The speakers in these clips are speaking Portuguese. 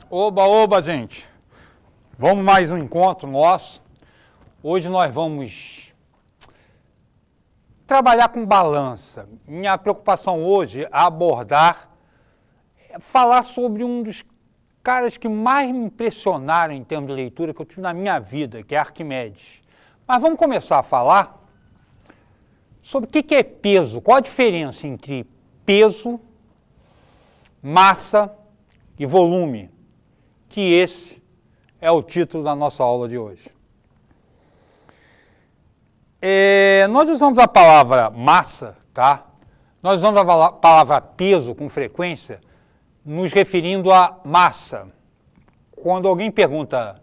Oba, oba, gente! Vamos mais um encontro nosso. Hoje nós vamos trabalhar com balança. Minha preocupação hoje é falar sobre um dos caras que mais me impressionaram em termos de leitura que eu tive na minha vida, que é Arquimedes. Mas vamos começar a falar sobre o que é peso, qual a diferença entre peso, massa e volume, que esse é o título da nossa aula de hoje. Nós usamos a palavra massa, tá? Nós usamos a palavra peso com frequência, nos referindo à massa. Quando alguém pergunta,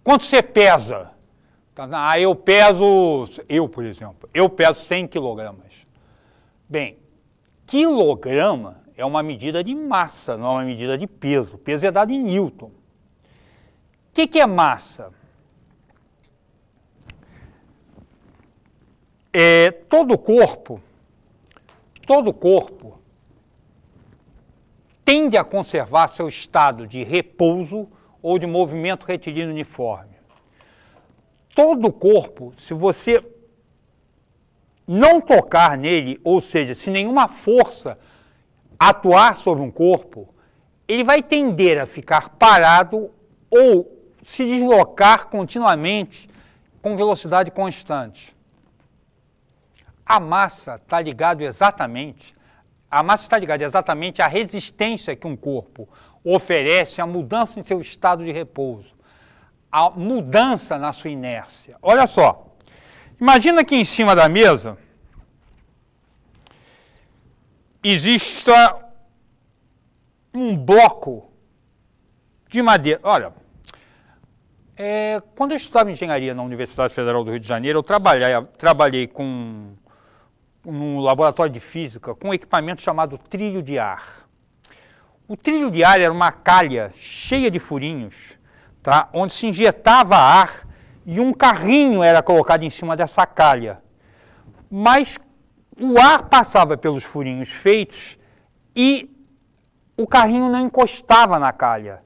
quanto você pesa? Por exemplo, eu peso 100 quilogramas. Bem, quilograma é uma medida de massa, não é uma medida de peso. O peso é dado em Newton. O que é massa? Todo corpo tende a conservar seu estado de repouso ou de movimento retilíneo uniforme. Todo corpo, se você não tocar nele, ou seja, se nenhuma força atuar sobre um corpo, ele vai tender a ficar parado ou se deslocar continuamente com velocidade constante. A massa está ligada exatamente à resistência que um corpo oferece à mudança em seu estado de repouso, a mudança na sua inércia. Olha só, imagina que em cima da mesa exista um bloco de madeira. Olha, quando eu estudava engenharia na Universidade Federal do Rio de Janeiro, eu trabalhei num laboratório de física com um equipamento chamado trilho de ar. O trilho de ar era uma calha cheia de furinhos, tá? Onde se injetava ar e um carrinho era colocado em cima dessa calha. Mas o ar passava pelos furinhos feitos e o carrinho não encostava na calha,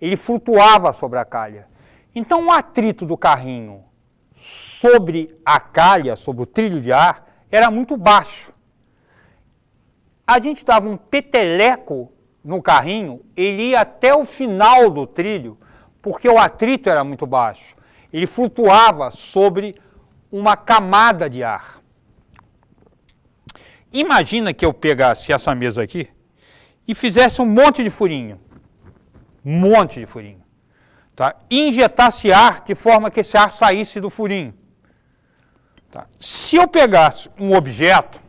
ele flutuava sobre a calha. Então o atrito do carrinho sobre a calha, sobre o trilho de ar, era muito baixo. A gente dava um peteleco no carrinho, ele ia até o final do trilho, porque o atrito era muito baixo. Ele flutuava sobre uma camada de ar. Imagina que eu pegasse essa mesa aqui e fizesse um monte de furinho. Tá? E injetasse ar de forma que esse ar saísse do furinho. Tá? Se eu pegasse um objeto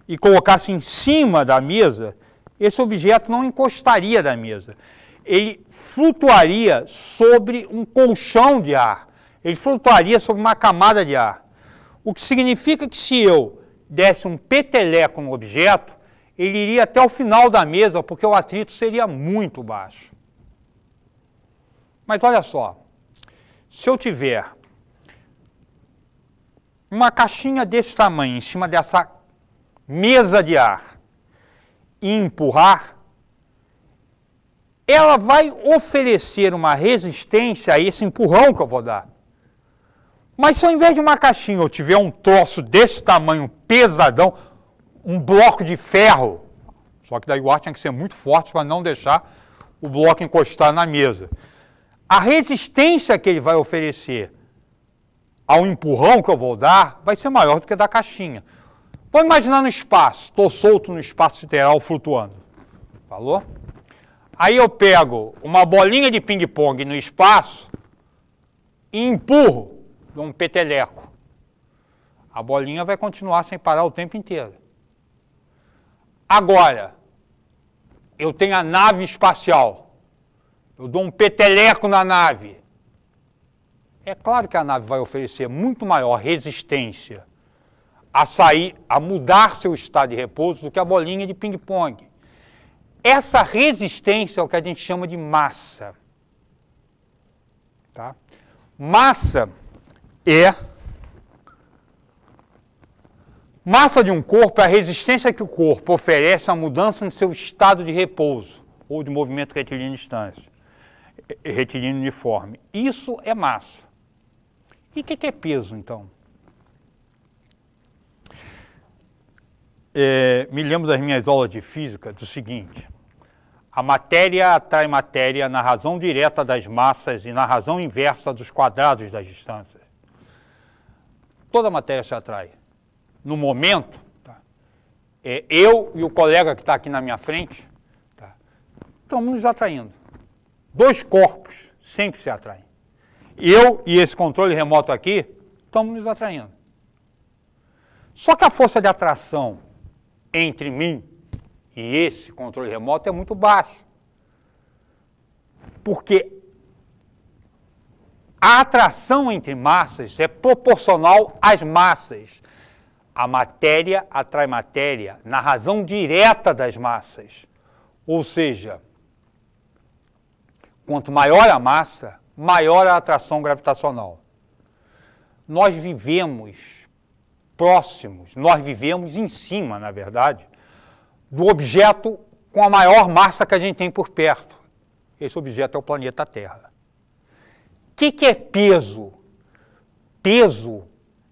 e colocasse em cima da mesa, esse objeto não encostaria da mesa. Ele flutuaria sobre um colchão de ar. Ele flutuaria sobre uma camada de ar. O que significa que se eu desse um peteleco no objeto, ele iria até o final da mesa, porque o atrito seria muito baixo. Mas olha só, se eu tiver uma caixinha desse tamanho em cima dessa mesa de ar e empurrar, ela vai oferecer uma resistência a esse empurrão que eu vou dar. Mas se ao invés de uma caixinha eu tiver um troço desse tamanho, pesadão, um bloco de ferro, só que daí o ar tinha que ser muito forte para não deixar o bloco encostar na mesa. A resistência que ele vai oferecer ao empurrão que eu vou dar vai ser maior do que a da caixinha. Vamos imaginar no espaço, estou solto no espaço sideral flutuando. Falou? Aí eu pego uma bolinha de ping-pong no espaço e empurro de um peteleco. A bolinha vai continuar sem parar o tempo inteiro. Agora, eu tenho a nave espacial. Eu dou um peteleco na nave. É claro que a nave vai oferecer muito maior resistência a mudar seu estado de repouso do que a bolinha de ping-pong. Essa resistência é o que a gente chama de massa. Tá? Massa de um corpo é a resistência que o corpo oferece à mudança no seu estado de repouso ou de movimento retilíneo em distância. retilíneo uniforme. Isso é massa. E o que é peso, então? Me lembro das minhas aulas de física do seguinte: a matéria atrai matéria na razão direta das massas e na razão inversa dos quadrados das distâncias. Toda matéria se atrai. No momento, tá, eu e o colega que está aqui na minha frente, tá, estamos nos atraindo. Dois corpos sempre se atraem. Eu e esse controle remoto aqui estamos nos atraindo. Só que a força de atração entre mim e esse controle remoto é muito baixa. Porque a atração entre massas é proporcional às massas. A matéria atrai matéria na razão direta das massas. Ou seja, quanto maior a massa, maior a atração gravitacional. Nós vivemos próximos, nós vivemos em cima, na verdade, do objeto com a maior massa que a gente tem por perto. Esse objeto é o planeta Terra. O que é peso? Peso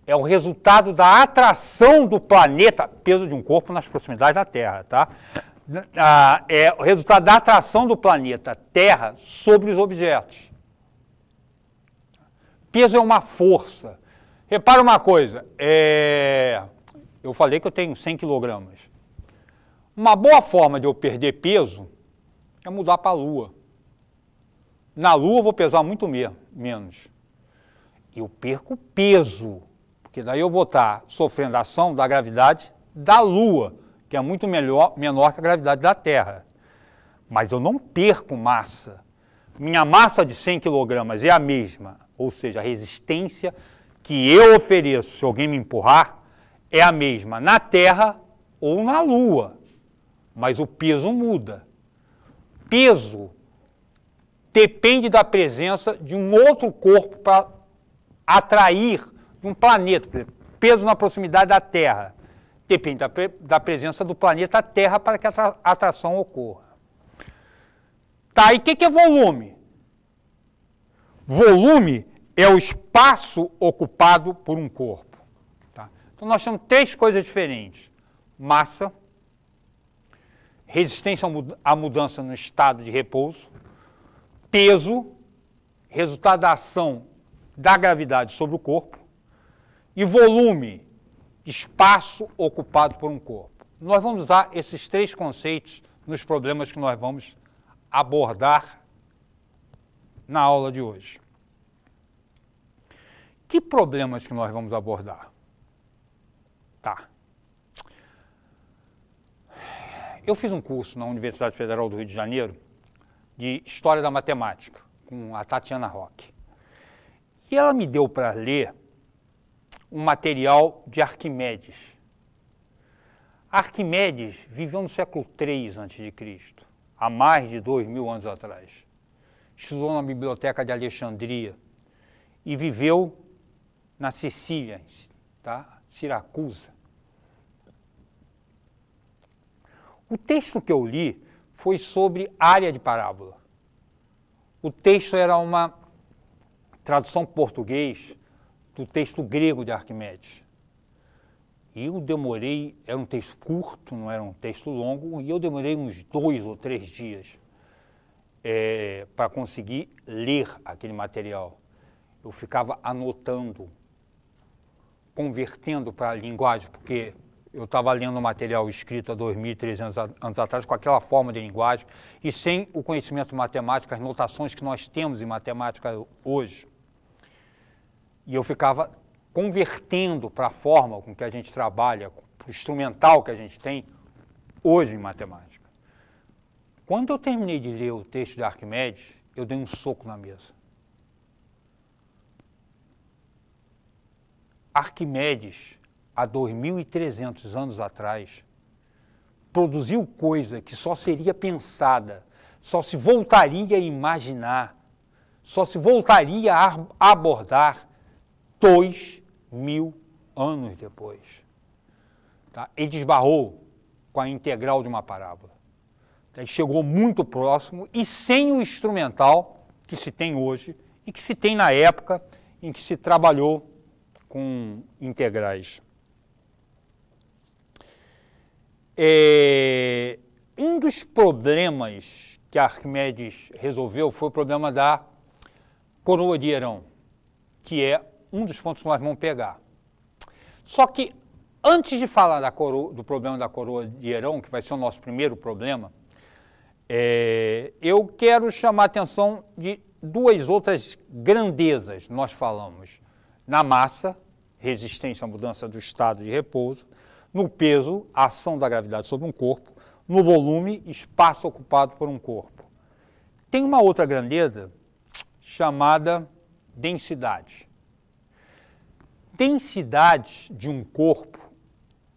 é o resultado da atração do planeta, peso de um corpo nas proximidades da Terra, tá? É o resultado da atração do planeta Terra sobre os objetos. Peso é uma força. Repara uma coisa, eu falei que eu tenho 100 quilogramas. Uma boa forma de eu perder peso é mudar para a Lua. Na Lua eu vou pesar muito menos. Eu perco peso, porque daí eu vou estar sofrendo a ação da gravidade da Lua, que é muito menor que a gravidade da Terra. Mas eu não perco massa. Minha massa de 100 quilogramas é a mesma, ou seja, a resistência que eu ofereço se alguém me empurrar é a mesma na Terra ou na Lua, mas o peso muda. Peso depende da presença de um outro corpo para atrair um planeta. Por exemplo, peso na proximidade da Terra depende da presença do planeta Terra para que a atração ocorra. Tá, e o que é volume? Volume é o espaço ocupado por um corpo. Tá? Então nós temos três coisas diferentes: massa, resistência à mudança no estado de repouso, peso, resultado da ação da gravidade sobre o corpo, e volume, espaço ocupado por um corpo. Nós vamos usar esses três conceitos nos problemas que nós vamos abordar na aula de hoje. Que problemas que nós vamos abordar? Tá. Eu fiz um curso na Universidade Federal do Rio de Janeiro de História da Matemática, com a Tatiana Roque. E ela me deu para ler um material de Arquimedes. Arquimedes viveu no século III a.C., há mais de 2000 anos atrás. Estudou na Biblioteca de Alexandria e viveu na Sicília, tá? Siracusa. O texto que eu li foi sobre área de parábola. O texto era uma tradução português do texto grego de Arquimedes. E eu demorei, era um texto curto, não era um texto longo, e eu demorei uns 2 ou 3 dias para conseguir ler aquele material. Eu ficava anotando, convertendo para a linguagem, porque eu estava lendo um material escrito há 2.300 anos atrás, com aquela forma de linguagem, e sem o conhecimento matemático, as notações que nós temos em matemática hoje. E eu ficava convertendo para a forma com que a gente trabalha, para o instrumental que a gente tem hoje em matemática. Quando eu terminei de ler o texto de Arquimedes, eu dei um soco na mesa. Arquimedes, há 2.300 anos atrás, produziu coisa que só seria pensada, só se voltaria a imaginar, só se voltaria a abordar 2.000 anos depois. Tá? Ele desbarrou com a integral de uma parábola. Ele chegou muito próximo e sem o instrumental que que se tem hoje e que se tem na época em que se trabalhou com integrais. Um dos problemas que Arquimedes resolveu foi o problema da coroa de Herão, que é um dos pontos que nós vamos pegar. Só que, antes de falar do problema da coroa de Herão, que vai ser o nosso primeiro problema, eu quero chamar a atenção de duas outras grandezas. Nós falamos na massa, resistência à mudança do estado de repouso, no peso, a ação da gravidade sobre um corpo, no volume, espaço ocupado por um corpo. Tem uma outra grandeza chamada densidade. Densidade de um corpo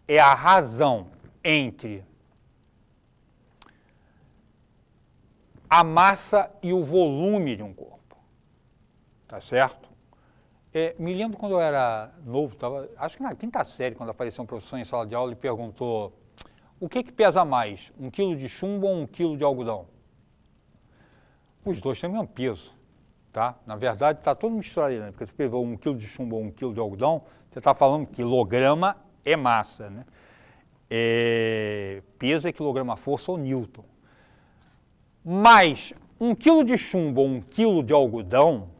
é a razão entre a massa e o volume de um corpo. Tá certo? Me lembro quando eu era novo, acho que na quinta série, quando apareceu um professor em sala de aula, ele perguntou: o que pesa mais, 1 quilo de chumbo ou 1 quilo de algodão? Os dois têm o mesmo peso, tá? Na verdade, está tudo misturado aí, né? Porque você pegou 1 quilo de chumbo ou 1 quilo de algodão, você está falando que quilograma é massa, né? Peso é quilograma-força ou newton. Mas 1 quilo de chumbo ou 1 quilo de algodão,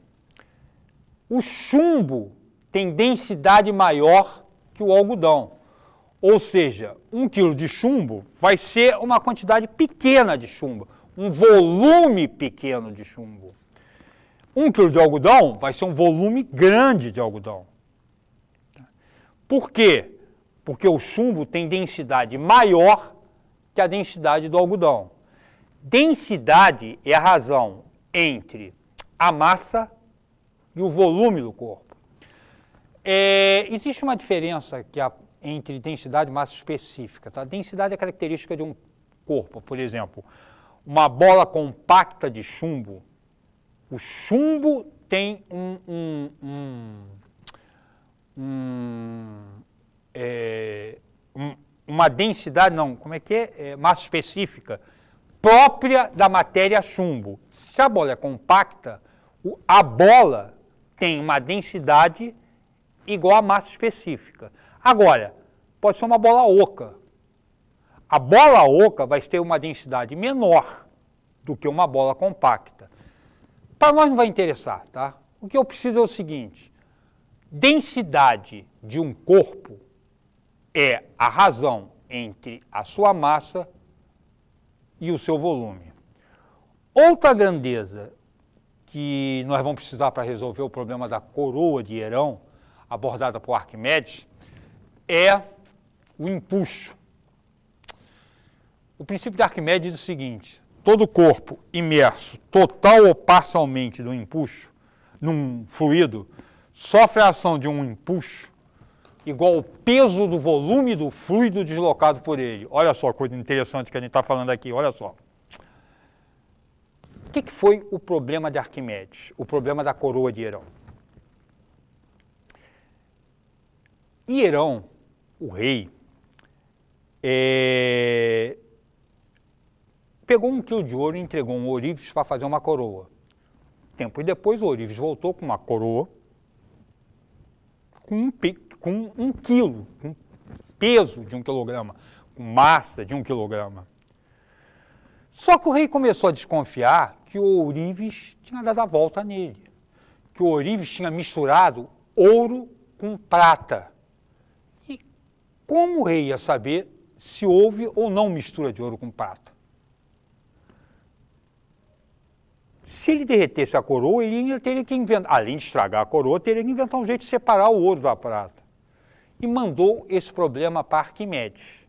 o chumbo tem densidade maior que o algodão. Ou seja, 1 quilo de chumbo vai ser uma quantidade pequena de chumbo, um volume pequeno de chumbo. 1 quilo de algodão vai ser um volume grande de algodão. Por quê? Porque o chumbo tem densidade maior que a densidade do algodão. Densidade é a razão entre a massa e o volume do corpo. Existe uma diferença entre densidade e massa específica. Tá? Densidade é característica de um corpo. Por exemplo, uma bola compacta de chumbo, o chumbo tem uma densidade, massa específica própria da matéria chumbo. Se a bola é compacta, a bola tem uma densidade igual à massa específica. Agora, pode ser uma bola oca. A bola oca vai ter uma densidade menor do que uma bola compacta. Para nós não vai interessar, tá? O que eu preciso é o seguinte: densidade de um corpo é a razão entre a sua massa e o seu volume. Outra grandeza que nós vamos precisar para resolver o problema da coroa de Herão, abordada por Arquimedes, é o empuxo. O princípio de Arquimedes diz o seguinte: todo corpo imerso, total ou parcialmente, no empuxo, num fluido, sofre a ação de um empuxo igual ao peso do volume do fluido deslocado por ele. Olha só a coisa interessante que a gente está falando aqui, olha só. O que foi o problema de Arquimedes? O problema da coroa de Herão. Herão, o rei, pegou 1 quilo de ouro e entregou um ourives para fazer uma coroa. Tempo depois, o ourives voltou com uma coroa com 1 quilo, com peso de 1 quilograma, com massa de 1 quilograma. Só que o rei começou a desconfiar que o ourives tinha dado a volta nele, que o ourives tinha misturado ouro com prata. E como o rei ia saber se houve ou não mistura de ouro com prata? Se ele derretesse a coroa, ele teria que inventar, além de estragar a coroa, teria que inventar um jeito de separar o ouro da prata. E mandou esse problema para Arquimedes.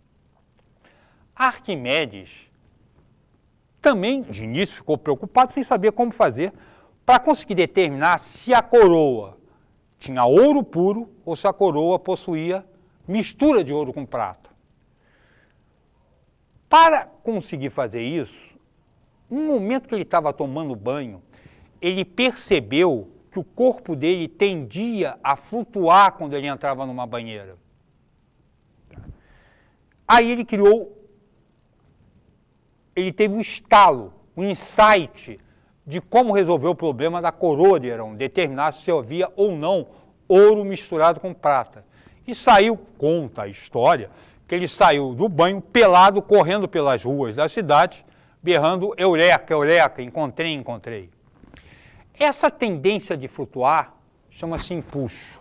Arquimedes também, de início, ficou preocupado sem saber como fazer para conseguir determinar se a coroa tinha ouro puro ou se a coroa possuía mistura de ouro com prata. Para conseguir fazer isso, no momento que ele estava tomando banho, ele percebeu que o corpo dele tendia a flutuar quando ele entrava numa banheira. Aí ele teve um estalo, um insight de como resolver o problema da coroa de Herão, determinar se havia ou não ouro misturado com prata. E saiu, conta a história, que ele saiu do banho pelado, correndo pelas ruas da cidade, berrando eureka, eureka, encontrei, encontrei. Essa tendência de flutuar chama-se empuxo.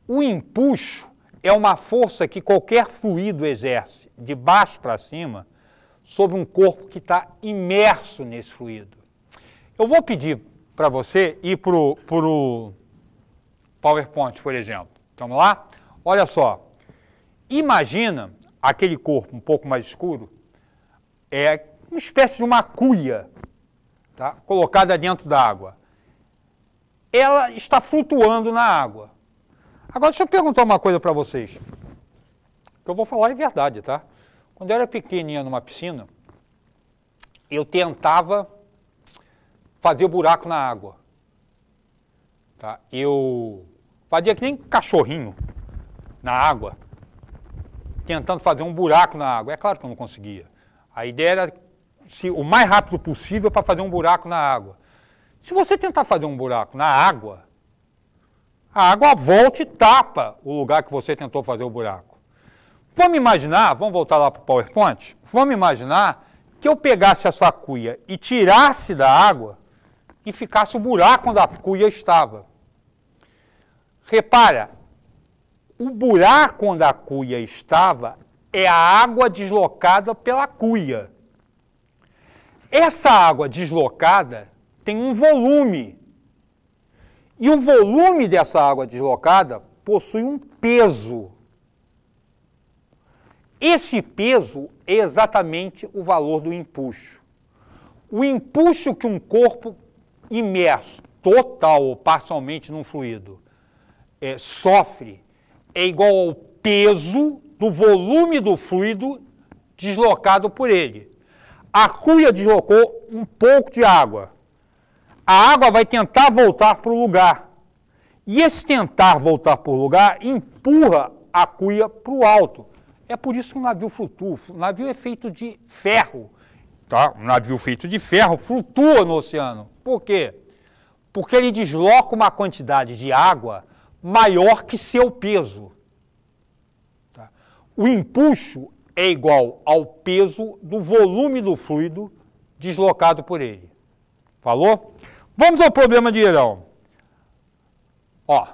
O empuxo é uma força que qualquer fluido exerce, de baixo para cima, sobre um corpo que está imerso nesse fluido. Eu vou pedir para você ir para o PowerPoint, por exemplo. Vamos lá? Olha só. Imagina aquele corpo um pouco mais escuro, é uma espécie de uma cuia, tá? Colocada dentro da água. Ela está flutuando na água. Agora deixa eu perguntar uma coisa para vocês. O que eu vou falar é verdade, tá? Quando eu era pequenininha numa piscina, eu tentava fazer buraco na água. Tá? Eu fazia que nem cachorrinho na água, tentando fazer um buraco na água. É claro que eu não conseguia. A ideia era o mais rápido possível para fazer um buraco na água. Se você tentar fazer um buraco na água, a água volta e tapa o lugar que você tentou fazer o buraco. Vamos imaginar, vamos voltar lá para o PowerPoint, vamos imaginar que eu pegasse essa cuia e tirasse da água e ficasse o buraco onde a cuia estava. Repara, o buraco onde a cuia estava é a água deslocada pela cuia. Essa água deslocada tem um volume. E o volume dessa água deslocada possui um peso. Esse peso é exatamente o valor do empuxo. O empuxo que um corpo imerso, total ou parcialmente num fluido, sofre é igual ao peso do volume do fluido deslocado por ele. A cuia deslocou um pouco de água. A água vai tentar voltar para o lugar. E esse tentar voltar para o lugar empurra a cuia para o alto. É por isso que o navio flutua. O navio é feito de ferro. Tá? Um navio feito de ferro flutua no oceano. Por quê? Porque ele desloca uma quantidade de água maior que seu peso. Tá? O empuxo é igual ao peso do volume do fluido deslocado por ele. Falou? Vamos ao problema de Herão. Ó,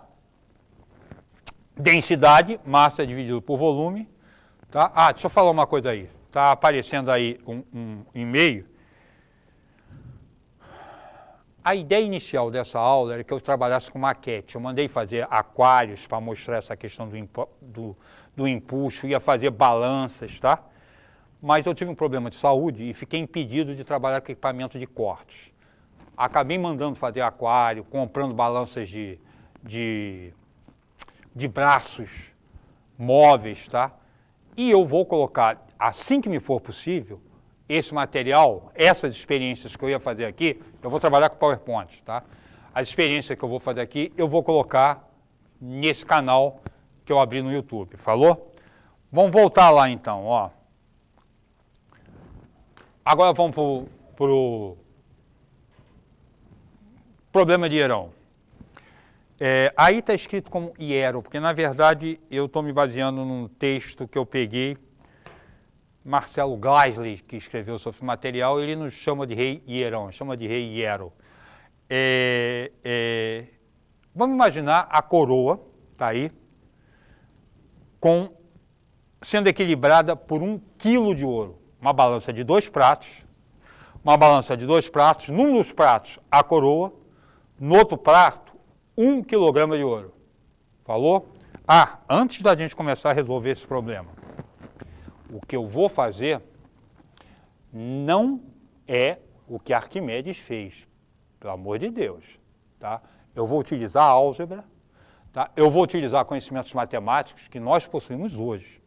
densidade, massa dividido por volume. Tá? Ah, deixa eu falar uma coisa aí. Está aparecendo aí um e-mail. A ideia inicial dessa aula era que eu trabalhasse com maquete. Eu mandei fazer aquários para mostrar essa questão do empuxo, ia fazer balanças, tá? Mas eu tive um problema de saúde e fiquei impedido de trabalhar com equipamento de cortes. Acabei mandando fazer aquário, comprando balanças de braços móveis, tá? E eu vou colocar, assim que me for possível, esse material, essas experiências que eu ia fazer aqui, eu vou trabalhar com PowerPoint, tá? As experiências que eu vou fazer aqui, eu vou colocar nesse canal que eu abri no YouTube, falou? Vamos voltar lá então, ó. Agora vamos para o problema de Herão. Aí está escrito como hiero, porque na verdade eu estou me baseando num texto que eu peguei, Marcelo Gleisley, que escreveu sobre esse material, ele nos chama de rei Hierão, chama de rei hiero. Vamos imaginar a coroa, tá aí, sendo equilibrada por 1 quilo de ouro. Uma balança de 2 pratos, num dos pratos a coroa, no outro prato 1 quilograma de ouro. Falou? Ah, antes da gente começar a resolver esse problema, o que eu vou fazer não é o que Arquimedes fez, pelo amor de Deus. Tá? Eu vou utilizar a álgebra, tá? Eu vou utilizar conhecimentos matemáticos que nós possuímos hoje.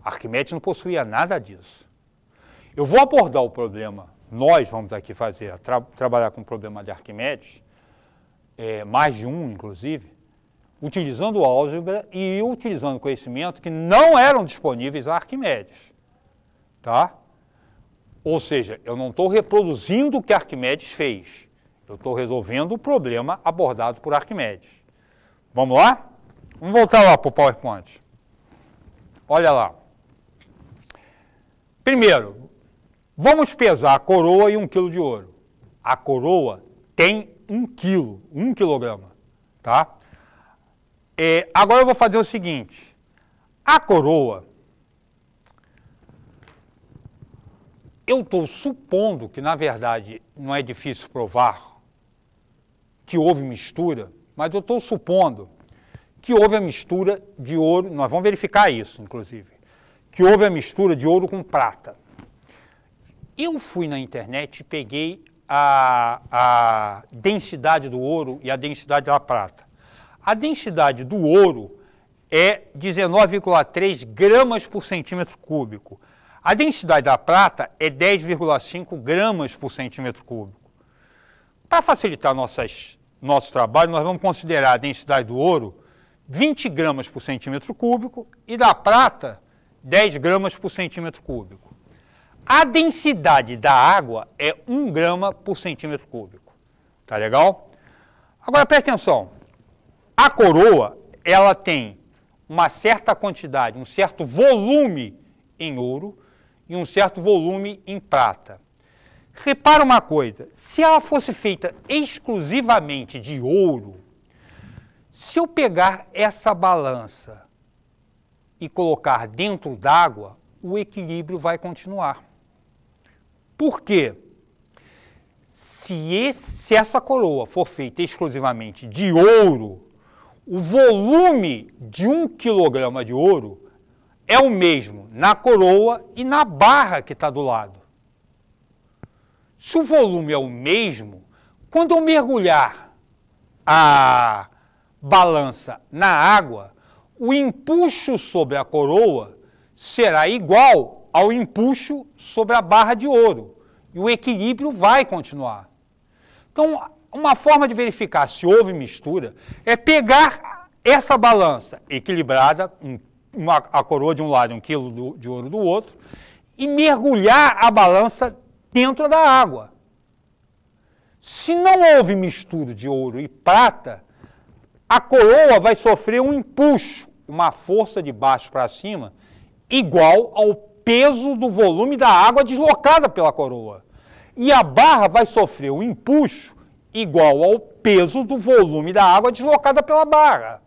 Arquimedes não possuía nada disso. Eu vou abordar o problema, nós vamos aqui fazer, trabalhar com o problema de Arquimedes, mais de um, inclusive, utilizando álgebra e utilizando conhecimento que não eram disponíveis a Arquimedes. Tá? Ou seja, eu não estou reproduzindo o que Arquimedes fez. Eu estou resolvendo o problema abordado por Arquimedes. Vamos lá? Vamos voltar lá para o PowerPoint. Olha lá. Primeiro, vamos pesar a coroa e 1 quilo de ouro. A coroa tem 1 quilo, 1 quilograma, tá? Agora eu vou fazer o seguinte. A coroa, eu estou supondo que, na verdade, não é difícil provar que houve mistura, mas eu estou supondo que houve a mistura de ouro, nós vamos verificar isso, inclusive, que houve a mistura de ouro com prata. Eu fui na internet e peguei a densidade do ouro e a densidade da prata. A densidade do ouro é 19,3 gramas por centímetro cúbico. A densidade da prata é 10,5 gramas por centímetro cúbico. Para facilitar nosso trabalho, nós vamos considerar a densidade do ouro 20 gramas por centímetro cúbico e da prata 10 gramas por centímetro cúbico. A densidade da água é 1 grama por centímetro cúbico. Tá legal? Agora presta atenção. A coroa, ela tem uma certa quantidade, um certo volume em ouro e um certo volume em prata. Repara uma coisa, se ela fosse feita exclusivamente de ouro, se eu pegar essa balança e colocar dentro d'água, o equilíbrio vai continuar. Por quê? Se essa coroa for feita exclusivamente de ouro, o volume de 1 quilograma de ouro é o mesmo na coroa e na barra que está do lado. Se o volume é o mesmo, quando eu mergulhar a balança na água, o empuxo sobre a coroa será igual ao empuxo sobre a barra de ouro. E o equilíbrio vai continuar. Então, uma forma de verificar se houve mistura é pegar essa balança equilibrada, a coroa de um lado e 1 quilo de ouro do outro, e mergulhar a balança dentro da água. Se não houve mistura de ouro e prata, a coroa vai sofrer um empuxo, uma força de baixo para cima, igual ao peso do volume da água deslocada pela coroa. E a barra vai sofrer um empuxo igual ao peso do volume da água deslocada pela barra.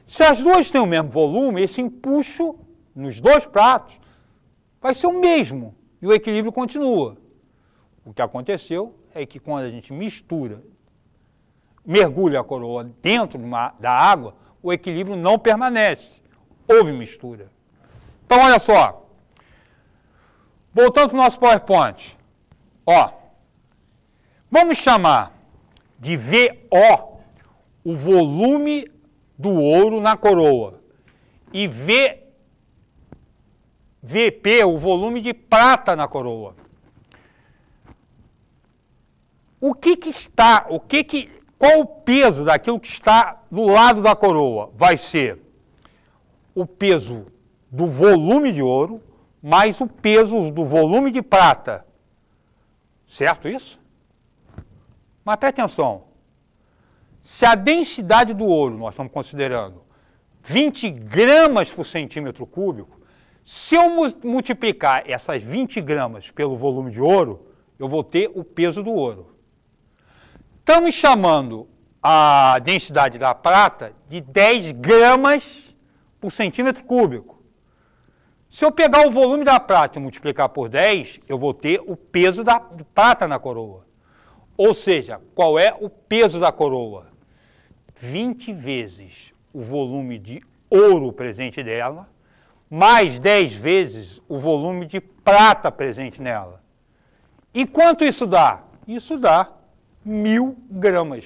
Se as duas têm o mesmo volume, esse empuxo nos dois pratos vai ser o mesmo e o equilíbrio continua. O que aconteceu é que quando a gente mergulha a coroa dentro da água, o equilíbrio não permanece. Houve mistura. Então, olha só. Voltando para o nosso PowerPoint. Ó, vamos chamar de VO o volume do ouro na coroa e VP o volume de prata na coroa. Qual o peso daquilo que está do lado da coroa? Vai ser o peso do volume de ouro mais o peso do volume de prata. Certo isso? Mas preste atenção. Se a densidade do ouro, nós estamos considerando 20 gramas por centímetro cúbico, se eu multiplicar essas 20 gramas pelo volume de ouro, eu vou ter o peso do ouro. Estamos chamando a densidade da prata de 10 gramas por centímetro cúbico. Se eu pegar o volume da prata e multiplicar por 10, eu vou ter o peso da prata na coroa. Ou seja, qual é o peso da coroa? 20 vezes o volume de ouro presente nela, mais 10 vezes o volume de prata presente nela. E quanto isso dá? Isso dá 1000 gramas,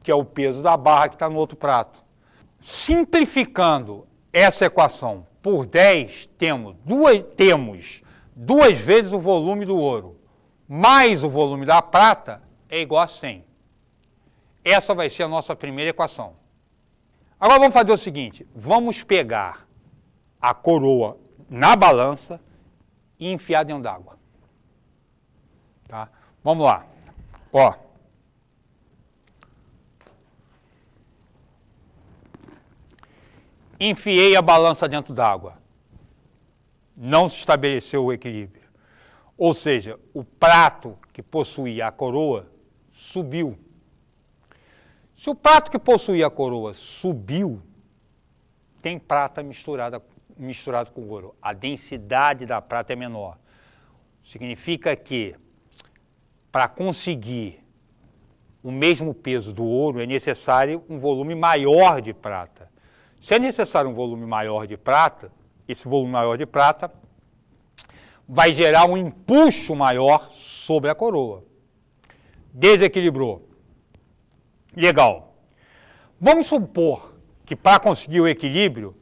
que é o peso da barra que está no outro prato. Simplificando essa equação por 10, temos duas vezes o volume do ouro, mais o volume da prata, é igual a 100. Essa vai ser a nossa primeira equação. Agora vamos fazer o seguinte, vamos pegar a coroa na balança e enfiar dentro d'água. Tá? Vamos lá. Ó. Enfiei a balança dentro d'água. Não se estabeleceu o equilíbrio. Ou seja, o prato que possuía a coroa subiu. Se o prato que possuía a coroa subiu, tem prata misturado com ouro. A densidade da prata é menor. Significa que, para conseguir o mesmo peso do ouro, é necessário um volume maior de prata. Se é necessário um volume maior de prata, esse volume maior de prata vai gerar um empuxo maior sobre a coroa. Desequilibrou. Legal. Vamos supor que para conseguir o equilíbrio,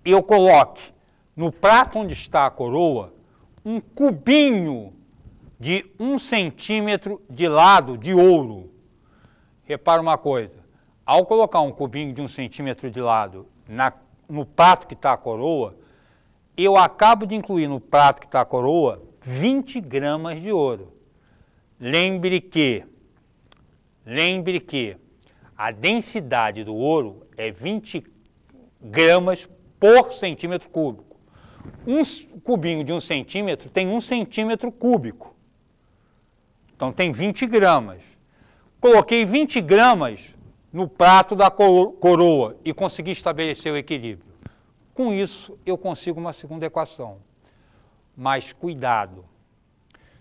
eu coloque no prato onde está a coroa um cubinho de 1 centímetro de lado de ouro. Repara uma coisa, ao colocar um cubinho de 1 centímetro de lado no prato que está a coroa, eu acabo de incluir no prato que está a coroa 20 gramas de ouro. Lembre que a densidade do ouro é 20 gramas por centímetro cúbico. Um cubinho de 1 centímetro tem 1 centímetro cúbico. Então tem 20 gramas. Coloquei 20 gramas no prato da coroa e consegui estabelecer o equilíbrio. Com isso, eu consigo uma segunda equação. Mas cuidado,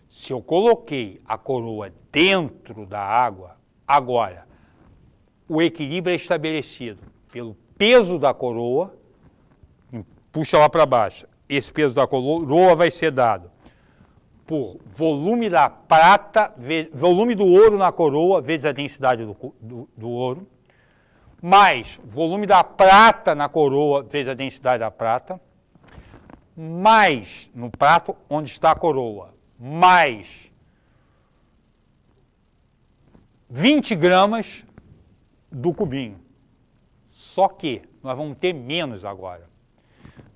se eu coloquei a coroa dentro da água, agora, o equilíbrio é estabelecido pelo peso da coroa, puxa lá para baixo, esse peso da coroa vai ser dado por volume da prata, volume do ouro na coroa, vezes a densidade do ouro, mais volume da prata na coroa, vezes a densidade da prata, mais no prato onde está a coroa, mais 20 gramas do cubinho. Só que nós vamos ter menos agora.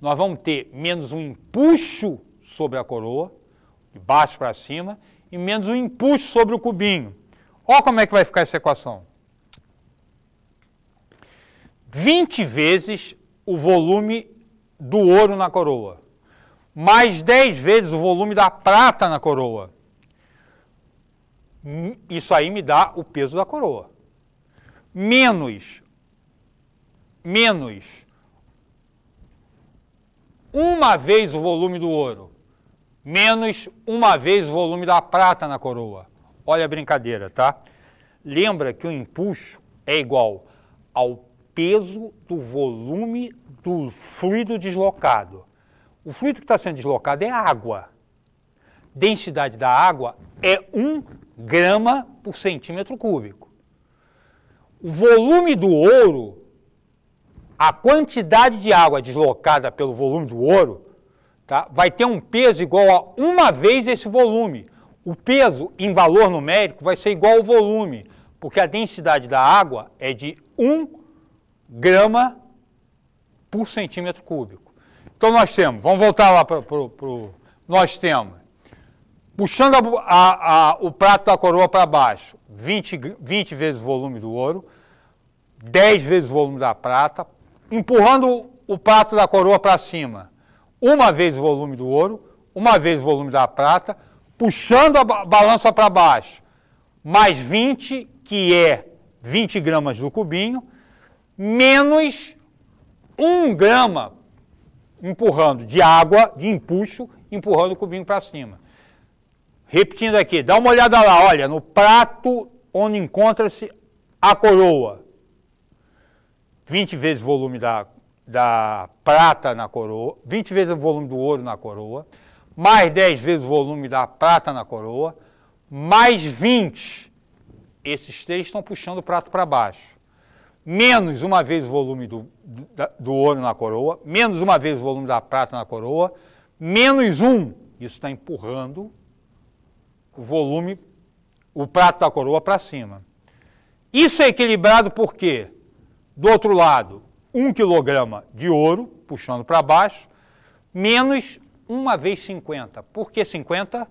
Nós vamos ter menos um empuxo sobre a coroa, de baixo para cima, e menos um empuxo sobre o cubinho. Olha como é que vai ficar essa equação. 20 vezes o volume do ouro na coroa, mais 10 vezes o volume da prata na coroa. Isso aí me dá o peso da coroa. Menos uma vez o volume do ouro, menos uma vez o volume da prata na coroa. Olha a brincadeira, tá? Lembra que o empuxo é igual ao peso do volume do fluido deslocado. O fluido que está sendo deslocado é água. Densidade da água é 1 grama por centímetro cúbico. O volume do ouro, a quantidade de água deslocada pelo volume do ouro, tá, vai ter um peso igual a uma vez esse volume. O peso, em valor numérico, vai ser igual ao volume, porque a densidade da água é de 1 grama por centímetro cúbico. Então nós temos, vamos voltar lá para nós temos, puxando o prato da coroa para baixo, 20 vezes o volume do ouro, 10 vezes o volume da prata, empurrando o prato da coroa para cima, uma vez o volume do ouro, uma vez o volume da prata, puxando a balança para baixo, mais 20, que é 20 gramas do cubinho, menos 1 grama empurrando de água, de empuxo, empurrando o cubinho para cima. Repetindo aqui, dá uma olhada lá, olha, no prato onde encontra-se a coroa. 20 vezes o volume da prata na coroa, 20 vezes o volume do ouro na coroa, mais 10 vezes o volume da prata na coroa, mais 20. Esses três estão puxando o prato para baixo. Menos uma vez o volume do ouro na coroa, menos uma vez o volume da prata na coroa, menos 1. Isso está empurrando o volume, o prato da coroa para cima. Isso é equilibrado por quê? Do outro lado, 1 quilograma de ouro, puxando para baixo, menos 1 vezes 50. Por que 50?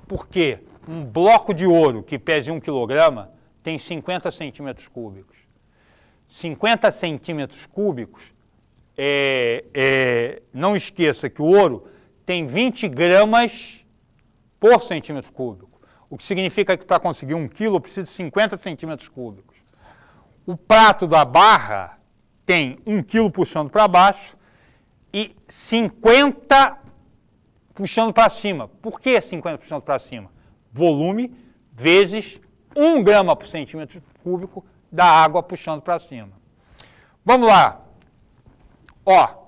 Porque um bloco de ouro que pese 1 kg tem 50 centímetros cúbicos. 50 centímetros cúbicos, não esqueça que o ouro tem 20 gramas por centímetro cúbico. O que significa que para conseguir 1 quilo eu preciso de 50 centímetros cúbicos. O prato da barra tem 1 quilo puxando para baixo e 50 puxando para cima. Por que 50 puxando para cima? Volume vezes 1 grama por centímetro cúbico da água puxando para cima. Vamos lá. Ó,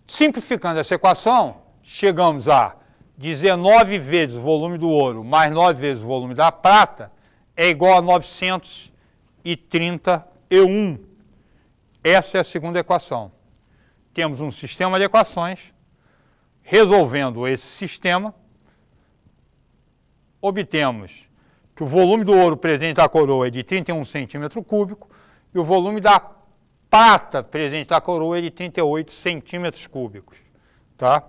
simplificando essa equação, chegamos a 19 vezes o volume do ouro mais 9 vezes o volume da prata é igual a 931. Essa é a segunda equação. Temos um sistema de equações. Resolvendo esse sistema, obtemos que o volume do ouro presente na coroa é de 31 centímetros cúbicos e o volume da prata presente na coroa é de 38 centímetros cúbicos. Tá?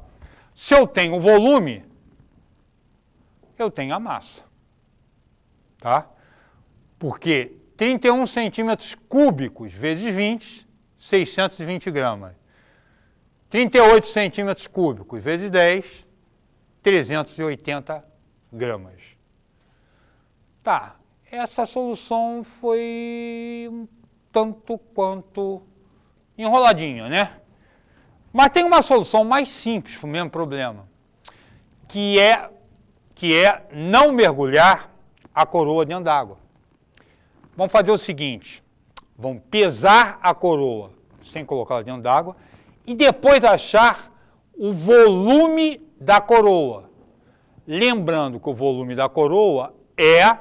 Se eu tenho o volume, eu tenho a massa. Tá? Porque 31 centímetros cúbicos vezes 20, 620 gramas. 38 centímetros cúbicos vezes 10, 380 gramas. Tá, essa solução foi um tanto quanto enroladinha, né? Mas tem uma solução mais simples para o mesmo problema, que é não mergulhar a coroa dentro d'água. Vamos fazer o seguinte, vamos pesar a coroa sem colocá-la dentro d'água e depois achar o volume da coroa. Lembrando que o volume da coroa é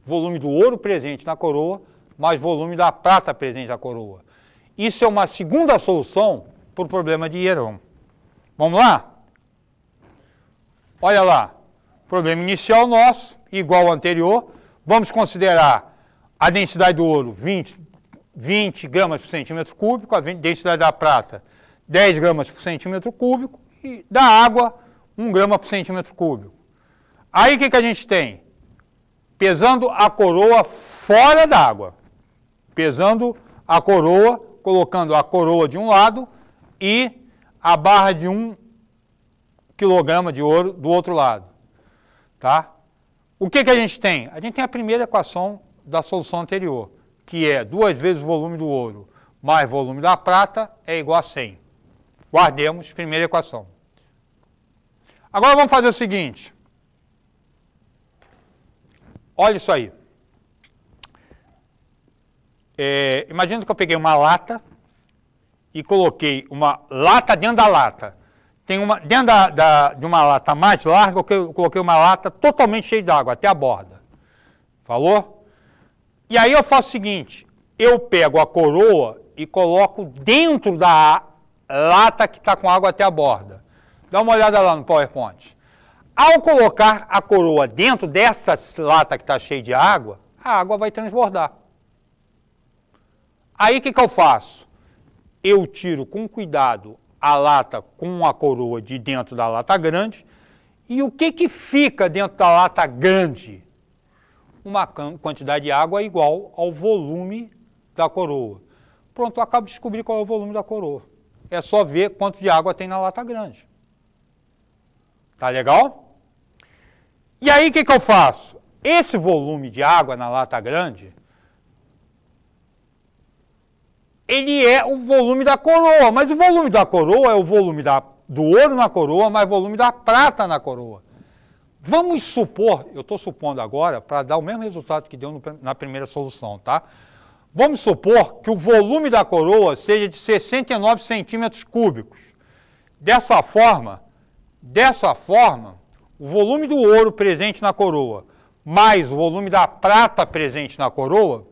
volume do ouro presente na coroa mais volume da prata presente na coroa. Isso é uma segunda solução para o problema de Hieron. Vamos lá? Olha lá, problema inicial nosso, igual ao anterior. Vamos considerar a densidade do ouro 20 gramas por centímetro cúbico, a densidade da prata 10 gramas por centímetro cúbico e da água 1 grama por centímetro cúbico. Aí o que a gente tem? Pesando a coroa fora d'água. Pesando a coroa, colocando a coroa de um lado e a barra de 1 quilograma de ouro do outro lado. Tá? O que a gente tem? A gente tem a primeira equação da solução anterior, que é 2 vezes o volume do ouro mais volume da prata é igual a 100. Guardemos, primeira equação. Agora vamos fazer o seguinte. Olha isso aí. Imagina que eu peguei uma lata e coloquei uma lata dentro da lata. Dentro de uma lata mais larga, eu coloquei uma lata totalmente cheia de água, até a borda. Falou? E aí eu faço o seguinte, eu pego a coroa e coloco dentro da lata que está com água até a borda. Dá uma olhada lá no PowerPoint. Ao colocar a coroa dentro dessa lata que está cheia de água, a água vai transbordar. Aí o que eu faço? Eu tiro com cuidado a lata com a coroa de dentro da lata grande. E o que fica dentro da lata grande? Uma quantidade de água igual ao volume da coroa. Pronto, eu acabo de descobrir qual é o volume da coroa. É só ver quanto de água tem na lata grande. Tá legal? E aí o que eu faço? Esse volume de água na lata grande, ele é o volume da coroa, mas o volume da coroa é o volume do ouro na coroa mais o volume da prata na coroa. Vamos supor, eu estou supondo agora, para dar o mesmo resultado que deu na primeira solução, tá? Vamos supor que o volume da coroa seja de 69 centímetros cúbicos. Dessa forma, o volume do ouro presente na coroa mais o volume da prata presente na coroa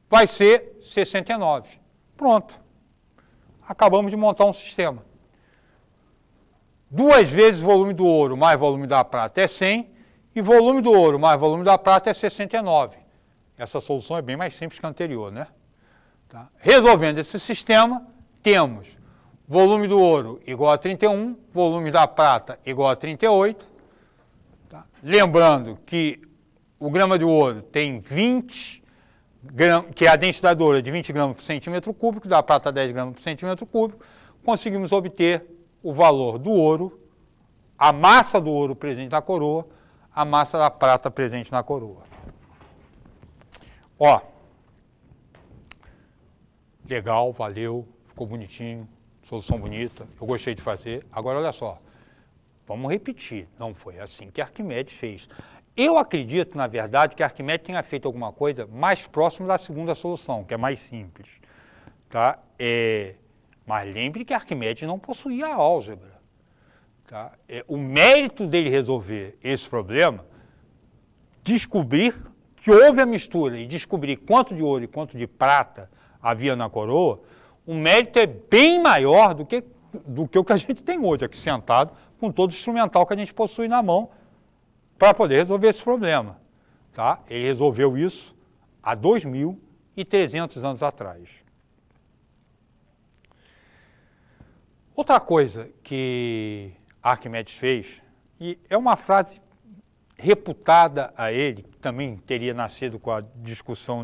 vai ser 69. Pronto. Acabamos de montar um sistema. 2 vezes o volume do ouro mais volume da prata é 100 e volume do ouro mais volume da prata é 69. Essa solução é bem mais simples que a anterior, né? Tá? Resolvendo esse sistema, temos volume do ouro igual a 31, volume da prata igual a 38. Tá? Lembrando que o grama de ouro tem 20 gramas, que é a densidade do ouro é de 20 gramas por centímetro cúbico, da prata 10 gramas por centímetro cúbico. Conseguimos obter o valor do ouro, a massa do ouro presente na coroa, a massa da prata presente na coroa. Ó, legal, valeu, ficou bonitinho, solução bonita, eu gostei de fazer. Agora, olha só, vamos repetir, não foi assim que Arquimedes fez. Eu acredito, na verdade, que Arquimedes tenha feito alguma coisa mais próxima da segunda solução, que é mais simples. Tá? Mas lembre que Arquimedes não possuía álgebra. Tá? O mérito dele resolver esse problema, descobrir que houve a mistura e descobrir quanto de ouro e quanto de prata havia na coroa, o mérito é bem maior do que o que a gente tem hoje, aqui sentado, com todo o instrumental que a gente possui na mão, para poder resolver esse problema. Tá? Ele resolveu isso há 2.300 anos atrás. Outra coisa que Arquimedes fez, e é uma frase reputada a ele, que também teria nascido com a discussão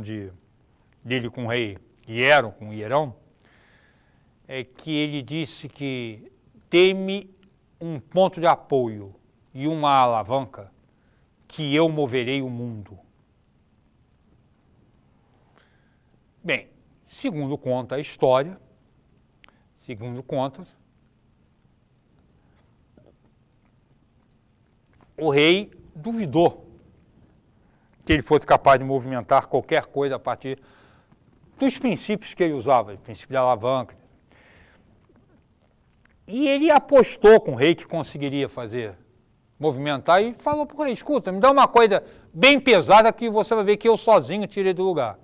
dele com o rei Hieron, com Hierão, é que ele disse que dê-me um ponto de apoio e uma alavanca que eu moverei o mundo. Bem, segundo conta a história, o rei duvidou que ele fosse capaz de movimentar qualquer coisa a partir dos princípios que ele usava, o princípio de alavanca. E ele apostou com o rei que conseguiria movimentar e falou para o rei, escuta, me dá uma coisa bem pesada que você vai ver que eu sozinho tirei do lugar.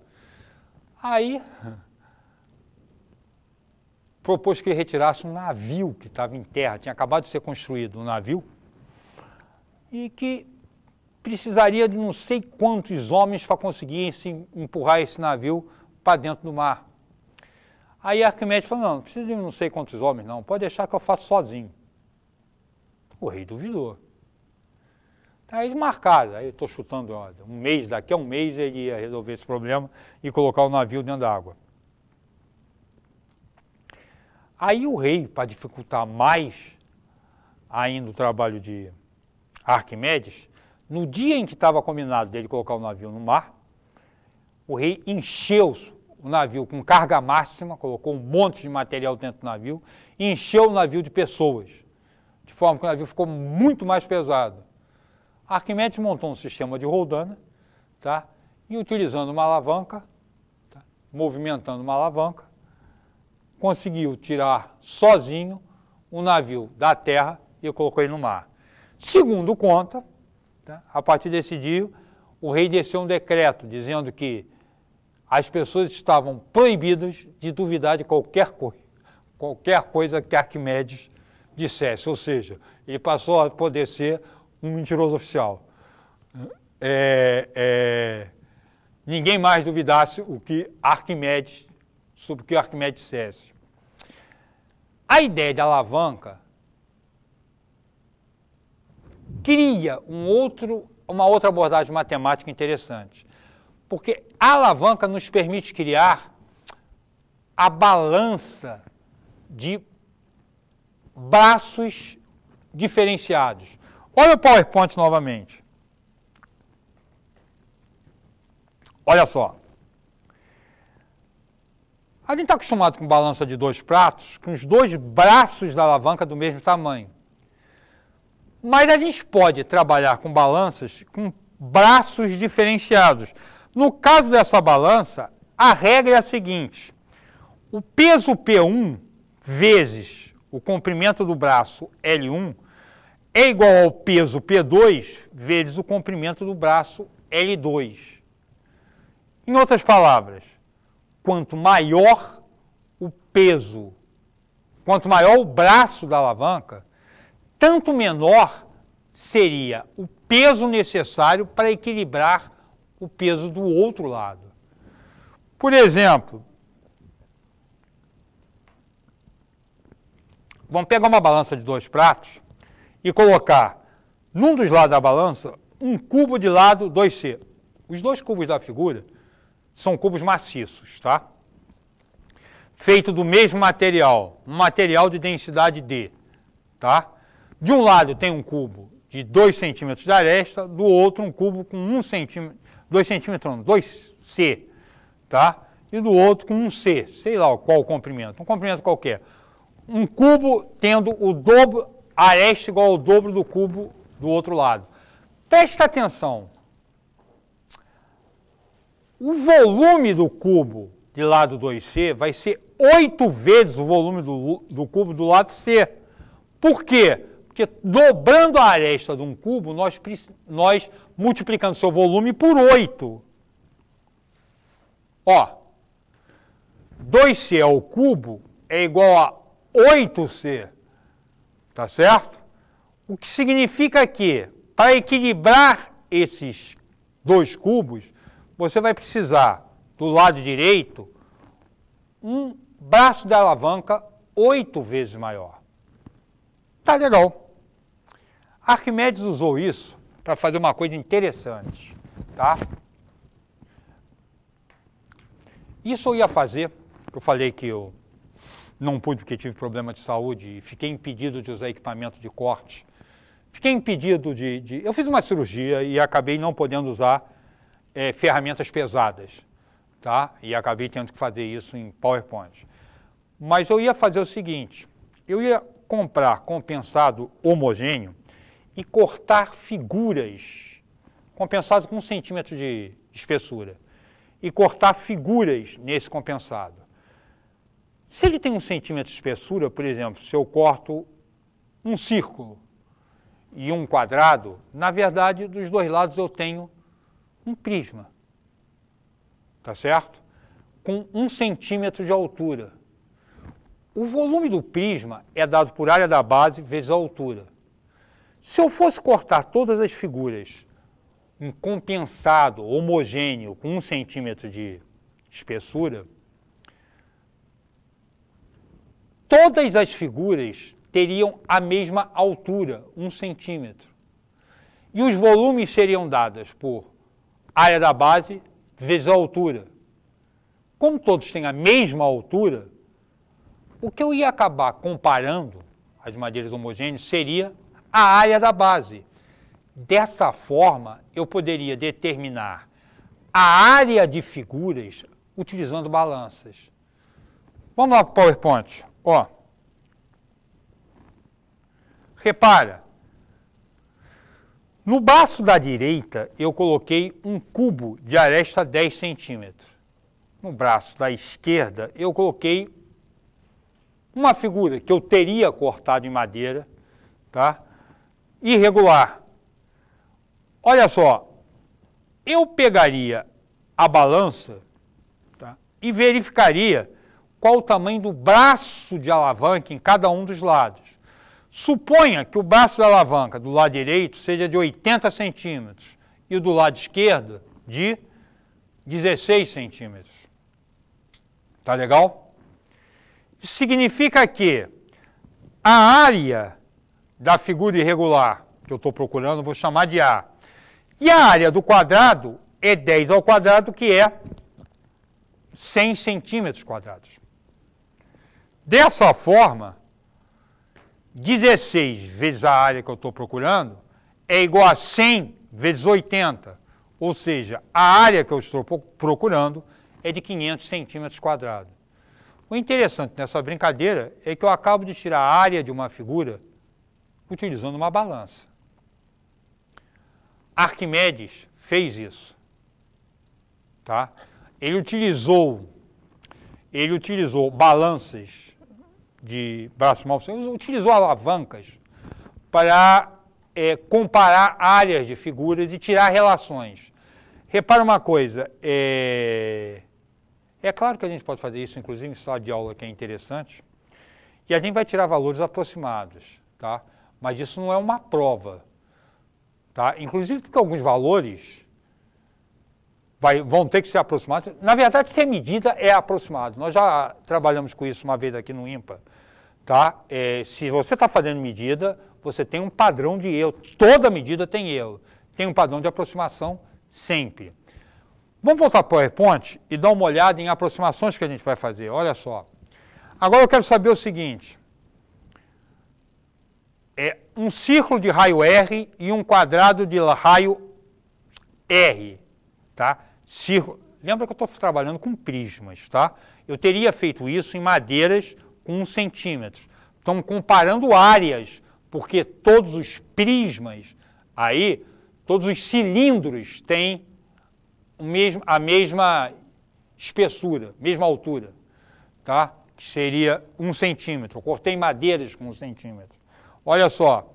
Aí propôs que ele retirasse um navio que estava em terra, tinha acabado de ser construído um navio, e que precisaria de não sei quantos homens para conseguir empurrar esse navio para dentro do mar. Aí Arquimedes falou, não precisa de não sei quantos homens não, pode deixar que eu faço sozinho. O rei duvidou. Aí eles marcaram, aí eu estou chutando, daqui a um mês ele ia resolver esse problema e colocar o navio dentro da água. Aí o rei, para dificultar mais ainda o trabalho de Arquimedes, no dia em que estava combinado dele colocar o navio no mar, o rei encheu o navio com carga máxima, colocou um monte de material dentro do navio, e encheu o navio de pessoas, de forma que o navio ficou muito mais pesado. Arquimedes montou um sistema de roldana, tá? E utilizando uma alavanca, tá? Movimentando uma alavanca, conseguiu tirar sozinho o navio da terra e colocou ele no mar. Segundo conta, tá? A partir desse dia, o rei desceu um decreto dizendo que as pessoas estavam proibidas de duvidar de qualquer coisa que Arquimedes dissesse, ou seja, ele passou a poder ser um mentiroso oficial. Ninguém mais duvidasse sobre o que Arquimedes dissesse. A ideia de alavanca cria uma outra abordagem matemática interessante, porque a alavanca nos permite criar a balança de braços diferenciados. Olha o PowerPoint novamente. Olha só. A gente está acostumado com balança de dois pratos, com os dois braços da alavanca do mesmo tamanho. Mas a gente pode trabalhar com balanças com braços diferenciados. No caso dessa balança, a regra é a seguinte: o peso P1 vezes o comprimento do braço L1 é igual ao peso P2 vezes o comprimento do braço L2. Em outras palavras, quanto maior o peso, quanto maior o braço da alavanca, tanto menor seria o peso necessário para equilibrar o peso do outro lado. Por exemplo, vamos pegar uma balança de 2 pratos e colocar num dos lados da balança um cubo de lado 2C. Os 2 cubos da figura são cubos maciços, tá? Feito do mesmo material, um material de densidade D, tá? De um lado tem um cubo de 2 centímetros de aresta, do outro um cubo com 1 centímetro, 2 centímetros não, 2C, tá? E do outro com 1C, sei lá qual o comprimento, um comprimento qualquer. Um cubo tendo o dobro, a aresta igual ao dobro do cubo do outro lado. Presta atenção. O volume do cubo de lado 2C vai ser 8 vezes o volume do cubo do lado C. Por quê? Porque dobrando a aresta de um cubo, nós multiplicando seu volume por 8. Ó, 2C ao cubo é igual a 8C, tá certo? O que significa que, para equilibrar esses 2 cubos, você vai precisar, do lado direito, um braço de alavanca 8 vezes maior. Tá legal. Arquimedes usou isso para fazer uma coisa interessante, tá? Isso eu ia fazer, eu falei que eu não pude porque tive problema de saúde e fiquei impedido de usar equipamento de corte. Fiquei impedido eu fiz uma cirurgia e acabei não podendo usar ferramentas pesadas, tá? E acabei tendo que fazer isso em PowerPoint. Mas eu ia fazer o seguinte, eu ia comprar compensado homogêneo e cortar figuras, compensado com 1 centímetro de espessura, e cortar figuras nesse compensado. Se ele tem 1 centímetro de espessura, por exemplo, se eu corto um círculo e um quadrado, na verdade, dos 2 lados eu tenho um prisma, tá certo? Com 1 centímetro de altura. O volume do prisma é dado por área da base vezes a altura. Se eu fosse cortar todas as figuras em compensado homogêneo com 1 centímetro de espessura, todas as figuras teriam a mesma altura, 1 centímetro. E os volumes seriam dados por área da base vezes a altura. Como todos têm a mesma altura, o que eu ia acabar comparando as madeiras homogêneas seria a área da base. Dessa forma, eu poderia determinar a área de figuras utilizando balanças. Vamos lá para o PowerPoint. Ó. Repara, no braço da direita eu coloquei um cubo de aresta 10 centímetros. No braço da esquerda eu coloquei uma figura que eu teria cortado em madeira, tá? Irregular. Olha só, eu pegaria a balança, tá? E verificaria qual o tamanho do braço de alavanca em cada um dos lados. Suponha que o braço da alavanca do lado direito seja de 80 centímetros e o do lado esquerdo de 16 centímetros. Tá legal? Isso significa que a área da figura irregular que eu estou procurando, eu vou chamar de A. E a área do quadrado é 10 ao quadrado, que é 100 centímetros quadrados. Dessa forma, 16 vezes a área que eu estou procurando é igual a 100 vezes 80. Ou seja, a área que eu estou procurando é de 500 centímetros quadrados. O interessante nessa brincadeira é que eu acabo de tirar a área de uma figura utilizando uma balança. Arquimedes fez isso, tá? Ele utilizou balanças de braço mal, utilizou alavancas para comparar áreas de figuras e tirar relações. Repara uma coisa, é claro que a gente pode fazer isso, inclusive em sala de aula, que é interessante, e a gente vai tirar valores aproximados, tá? Mas isso não é uma prova, tá? Inclusive porque alguns valores vão ter que ser aproximados. Na verdade, se é medida, é aproximado. Nós já trabalhamos com isso uma vez aqui no IMPA, tá? Se você está fazendo medida, você tem um padrão de erro. Toda medida tem erro. Tem um padrão de aproximação sempre. Vamos voltar para o PowerPoint e dar uma olhada em aproximações que a gente vai fazer. Olha só. Agora eu quero saber o seguinte. Um círculo de raio R e um quadrado de raio R. Tá? Círculo. Lembra que eu estou trabalhando com prismas, tá? Eu teria feito isso em madeiras com 1 centímetro. Estamos comparando áreas, porque todos os prismas aí, todos os cilindros têm a mesma espessura, mesma altura, tá? Que seria 1 centímetro. Eu cortei madeiras com 1 centímetro. Olha só,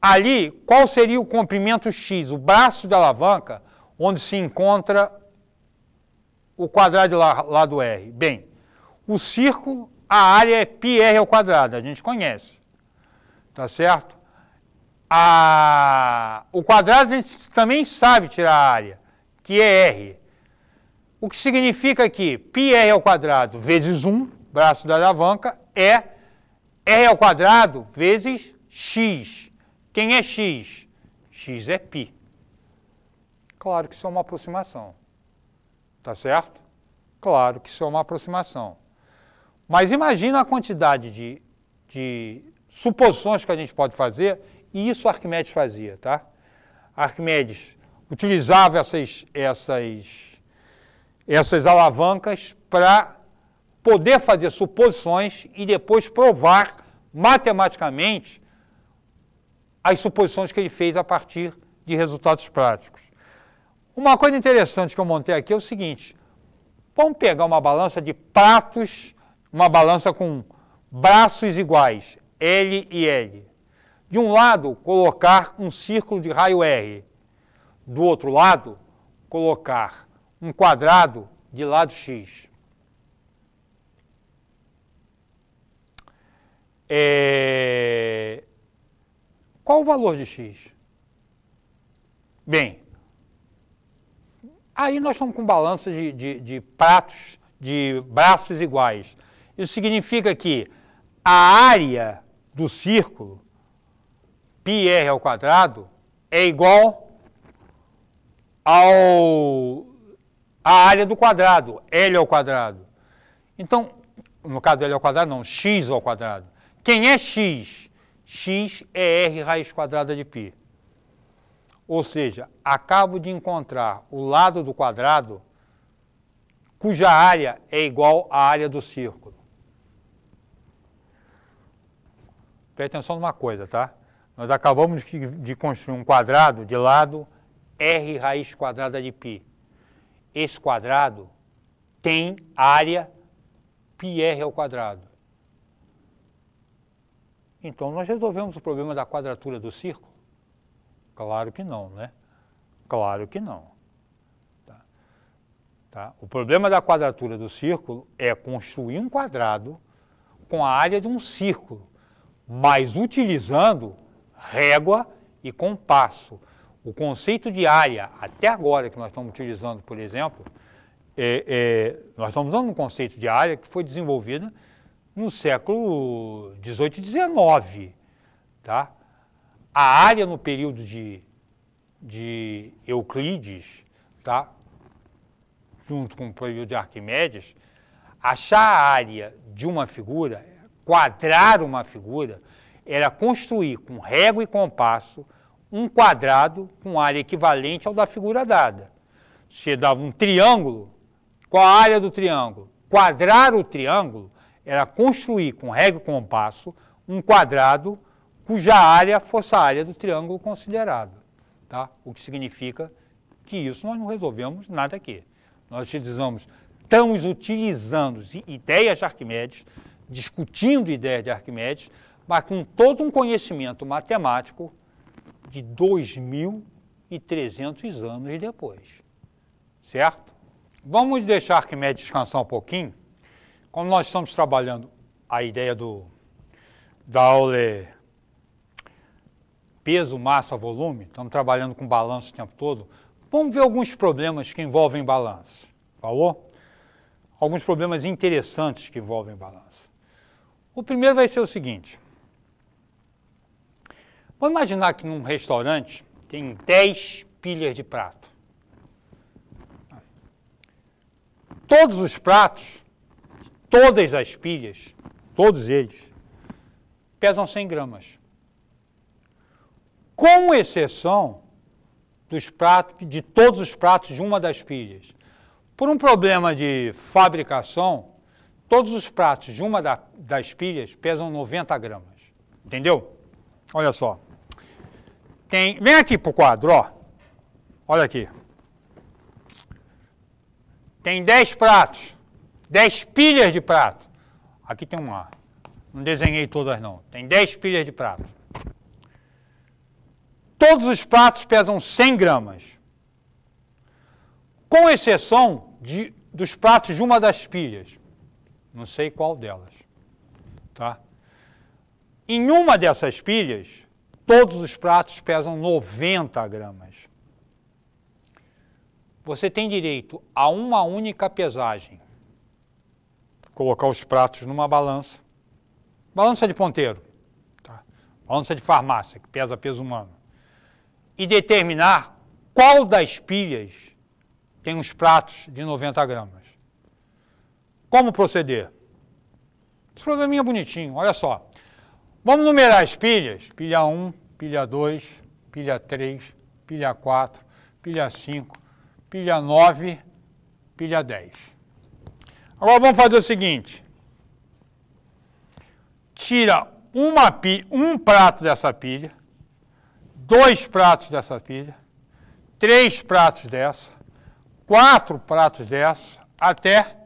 ali, qual seria o comprimento X? O braço da alavanca, onde se encontra o quadrado lá do R. Bem, o círculo, a área é πr ao quadrado, a gente conhece, tá certo? O quadrado a gente também sabe tirar a área, que é R. O que significa que πr ao quadrado vezes 1, braço da alavanca, é R ao quadrado vezes X. Quem é X? X é π. Claro que isso é uma aproximação. Tá certo? Claro que isso é uma aproximação. Mas imagina a quantidade de suposições que a gente pode fazer, e isso Arquimedes fazia, tá? Arquimedes utilizava essas alavancas para poder fazer suposições e depois provar matematicamente as suposições que ele fez a partir de resultados práticos. Uma coisa interessante que eu montei aqui é o seguinte, vamos pegar uma balança de pratos, uma balança com braços iguais, L e L. De um lado, colocar um círculo de raio R. Do outro lado, colocar um quadrado de lado X. Qual o valor de X? Bem, aí nós estamos com balança de pratos, de braços iguais. Isso significa que a área do círculo, πr ao quadrado, é igual à área do quadrado, L ao quadrado. Então, no caso L ao quadrado não, X ao quadrado. Quem é X? X é R raiz quadrada de π. Ou seja, acabo de encontrar o lado do quadrado cuja área é igual à área do círculo. Preste atenção numa coisa, tá? Nós acabamos de construir um quadrado de lado R raiz quadrada de π. Esse quadrado tem área πr ao quadrado. Então nós resolvemos o problema da quadratura do círculo? Claro que não, né? Claro que não. Tá? O problema da quadratura do círculo é construir um quadrado com a área de um círculo, mas utilizando régua e compasso. O conceito de área, até agora que nós estamos utilizando, por exemplo, nós estamos usando um conceito de área que foi desenvolvido no século XVIII e XIX. Tá? A área no período de Euclides, tá? Junto com o período de Arquimedes, achar a área de uma figura, quadrar uma figura, era construir com régua e compasso um quadrado com área equivalente ao da figura dada. Você dava um triângulo, qual a área do triângulo? Quadrar o triângulo era construir com régua e compasso um quadrado cuja área fosse a área do triângulo considerado. Tá? O que significa que isso nós não resolvemos nada aqui. Nós estamos utilizando ideias de Arquimedes, discutindo ideias de Arquimedes, mas com todo um conhecimento matemático de 2.300 anos depois. Certo? Vamos deixar Arquimedes descansar um pouquinho. Como nós estamos trabalhando a ideia da aula peso, massa, volume, estamos trabalhando com balanço o tempo todo, vamos ver alguns problemas que envolvem balanço. Falou? Alguns problemas interessantes que envolvem balanço. O primeiro vai ser o seguinte. Vamos imaginar que num restaurante tem 10 pilhas de prato. Todos os pratos, todas as pilhas, todos eles, pesam 100 gramas. Com exceção dos pratos, de todos os pratos de uma das pilhas. Por um problema de fabricação, todos os pratos de uma das pilhas pesam 90 gramas. Entendeu? Olha só. Vem aqui para o quadro, ó. Olha aqui. Tem 10 pratos, 10 pilhas de prato. Aqui tem uma. Não desenhei todas não. Tem 10 pilhas de prato. Todos os pratos pesam 100 gramas. Com exceção dos pratos de uma das pilhas. Não sei qual delas. Tá? Em uma dessas pilhas, todos os pratos pesam 90 gramas. Você tem direito a uma única pesagem. Colocar os pratos numa balança. Balança de ponteiro. Tá? Balança de farmácia, que pesa peso humano. E determinar qual das pilhas tem os pratos de 90 gramas. Como proceder? Esse probleminha bonitinho, olha só. Vamos numerar as pilhas. Pilha 1, pilha 2, pilha 3, pilha 4, pilha 5, pilha 9, pilha 10. Agora vamos fazer o seguinte. Tira um prato dessa pilha, 2 pratos dessa pilha, 3 pratos dessa, 4 pratos dessa, até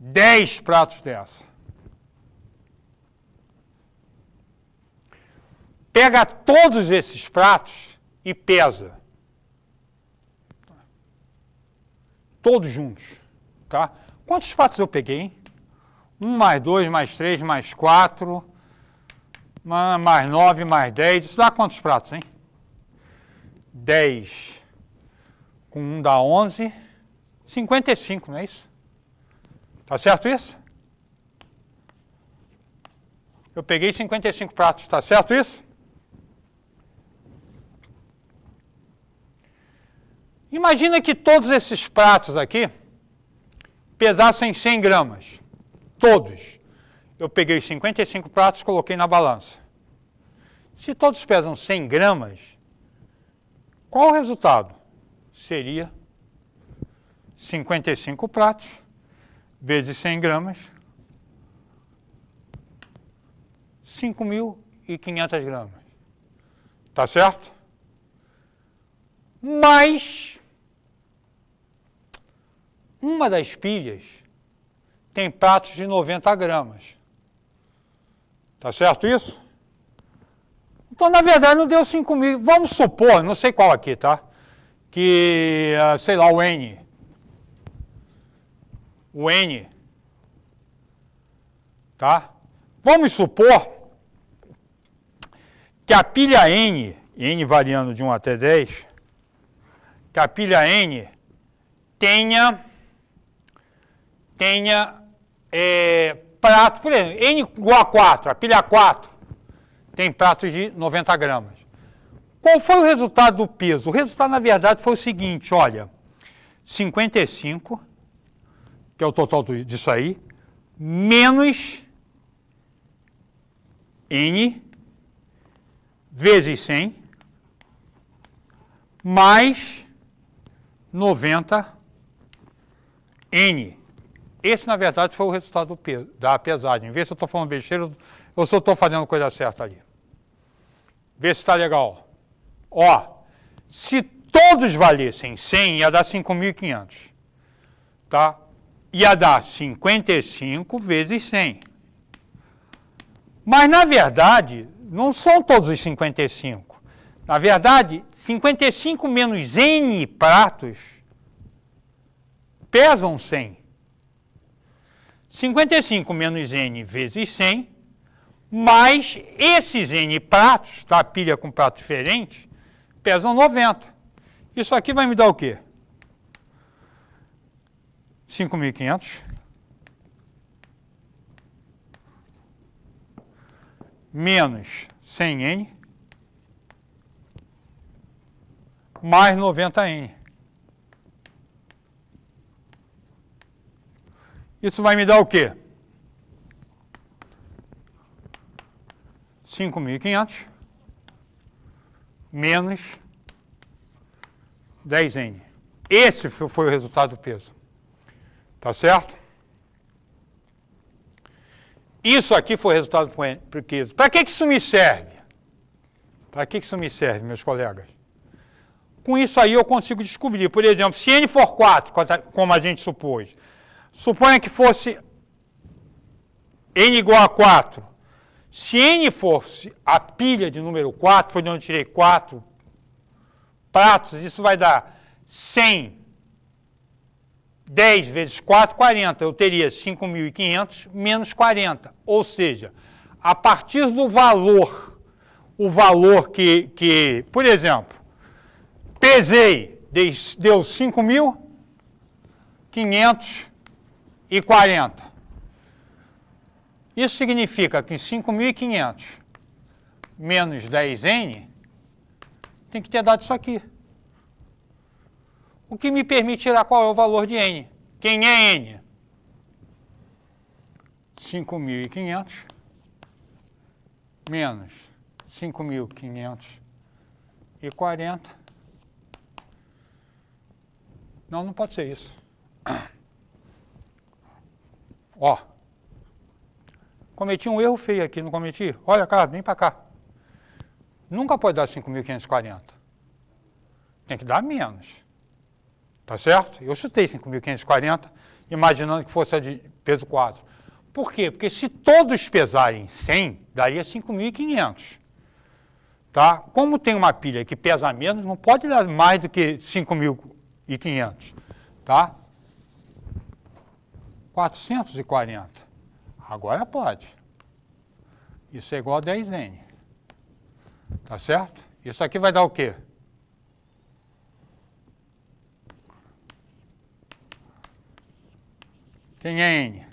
10 pratos dessa. Pega todos esses pratos e pesa. Todos juntos, tá? Quantos pratos eu peguei, hein? 1 mais 2 mais 3 mais 4, mais 9 mais 10, isso dá quantos pratos, hein? 10 com 1 dá 11, 55, não é isso? Tá certo isso? Eu peguei 55 pratos, tá certo isso? Imagina que todos esses pratos aqui pesassem 100 gramas. Todos. Eu peguei 55 pratos e coloquei na balança. Se todos pesam 100 gramas, qual o resultado? Seria 55 pratos vezes 100 gramas, 5.500 gramas. Tá certo? Mas uma das pilhas tem pratos de 90 gramas. Tá certo isso? Então, na verdade, não deu 5.000. Vamos supor, não sei qual aqui, tá? Que, sei lá, o N. O N. Tá? Vamos supor que a pilha N, N variando de 1 até 10, que a pilha N tenha prato, por exemplo, N igual a 4, a pilha 4 tem pratos de 90 gramas. Qual foi o resultado do peso? O resultado, na verdade, foi o seguinte, olha, 55, que é o total disso aí, menos N vezes 100, mais 90 N. Esse, na verdade, foi o resultado da pesagem. Vê se eu estou falando besteira ou se eu estou fazendo coisa certa ali. Vê se está legal. Ó, se todos valessem 100, ia dar 5.500. Tá? Ia dar 55 vezes 100. Mas, na verdade, não são todos os 55. Na verdade, 55 menos N pratos pesam 100. 55 menos N vezes 100, mais esses N pratos, tá? Pilha com prato diferente, pesam 90. Isso aqui vai me dar o quê? 5.500 menos 100N mais 90N. Isso vai me dar o quê? 5.500 menos 10N. Esse foi o resultado do peso. Tá certo? Isso aqui foi o resultado do peso. Para que isso me serve? Para que isso me serve, meus colegas? Com isso aí eu consigo descobrir. Por exemplo, se N for 4, como a gente supôs, suponha que fosse N igual a 4. Se N fosse a pilha de número 4, foi de onde eu tirei 4 pratos, isso vai dar 100, 10 vezes 4, 40. Eu teria 5.500 menos 40. Ou seja, a partir do valor, o valor que por exemplo, pesei, deu 5.540. Isso significa que 5.500 menos 10N tem que ter dado isso aqui. O que me permite tirar qual é o valor de N. Quem é N? 5.500 menos 5.540. Não, não pode ser isso. Ó. Cometi um erro feio aqui, não cometi? Olha, cara, vem para cá. Nunca pode dar 5.540. Tem que dar menos. Tá certo? Eu chutei 5.540, imaginando que fosse a de peso 4. Por quê? Porque se todos pesarem 100, daria 5.500. Tá? Como tem uma pilha que pesa menos, não pode dar mais do que 5.500. Tá? 440. Agora pode. Isso é igual a 10N. Tá certo? Isso aqui vai dar o quê? Quem é N?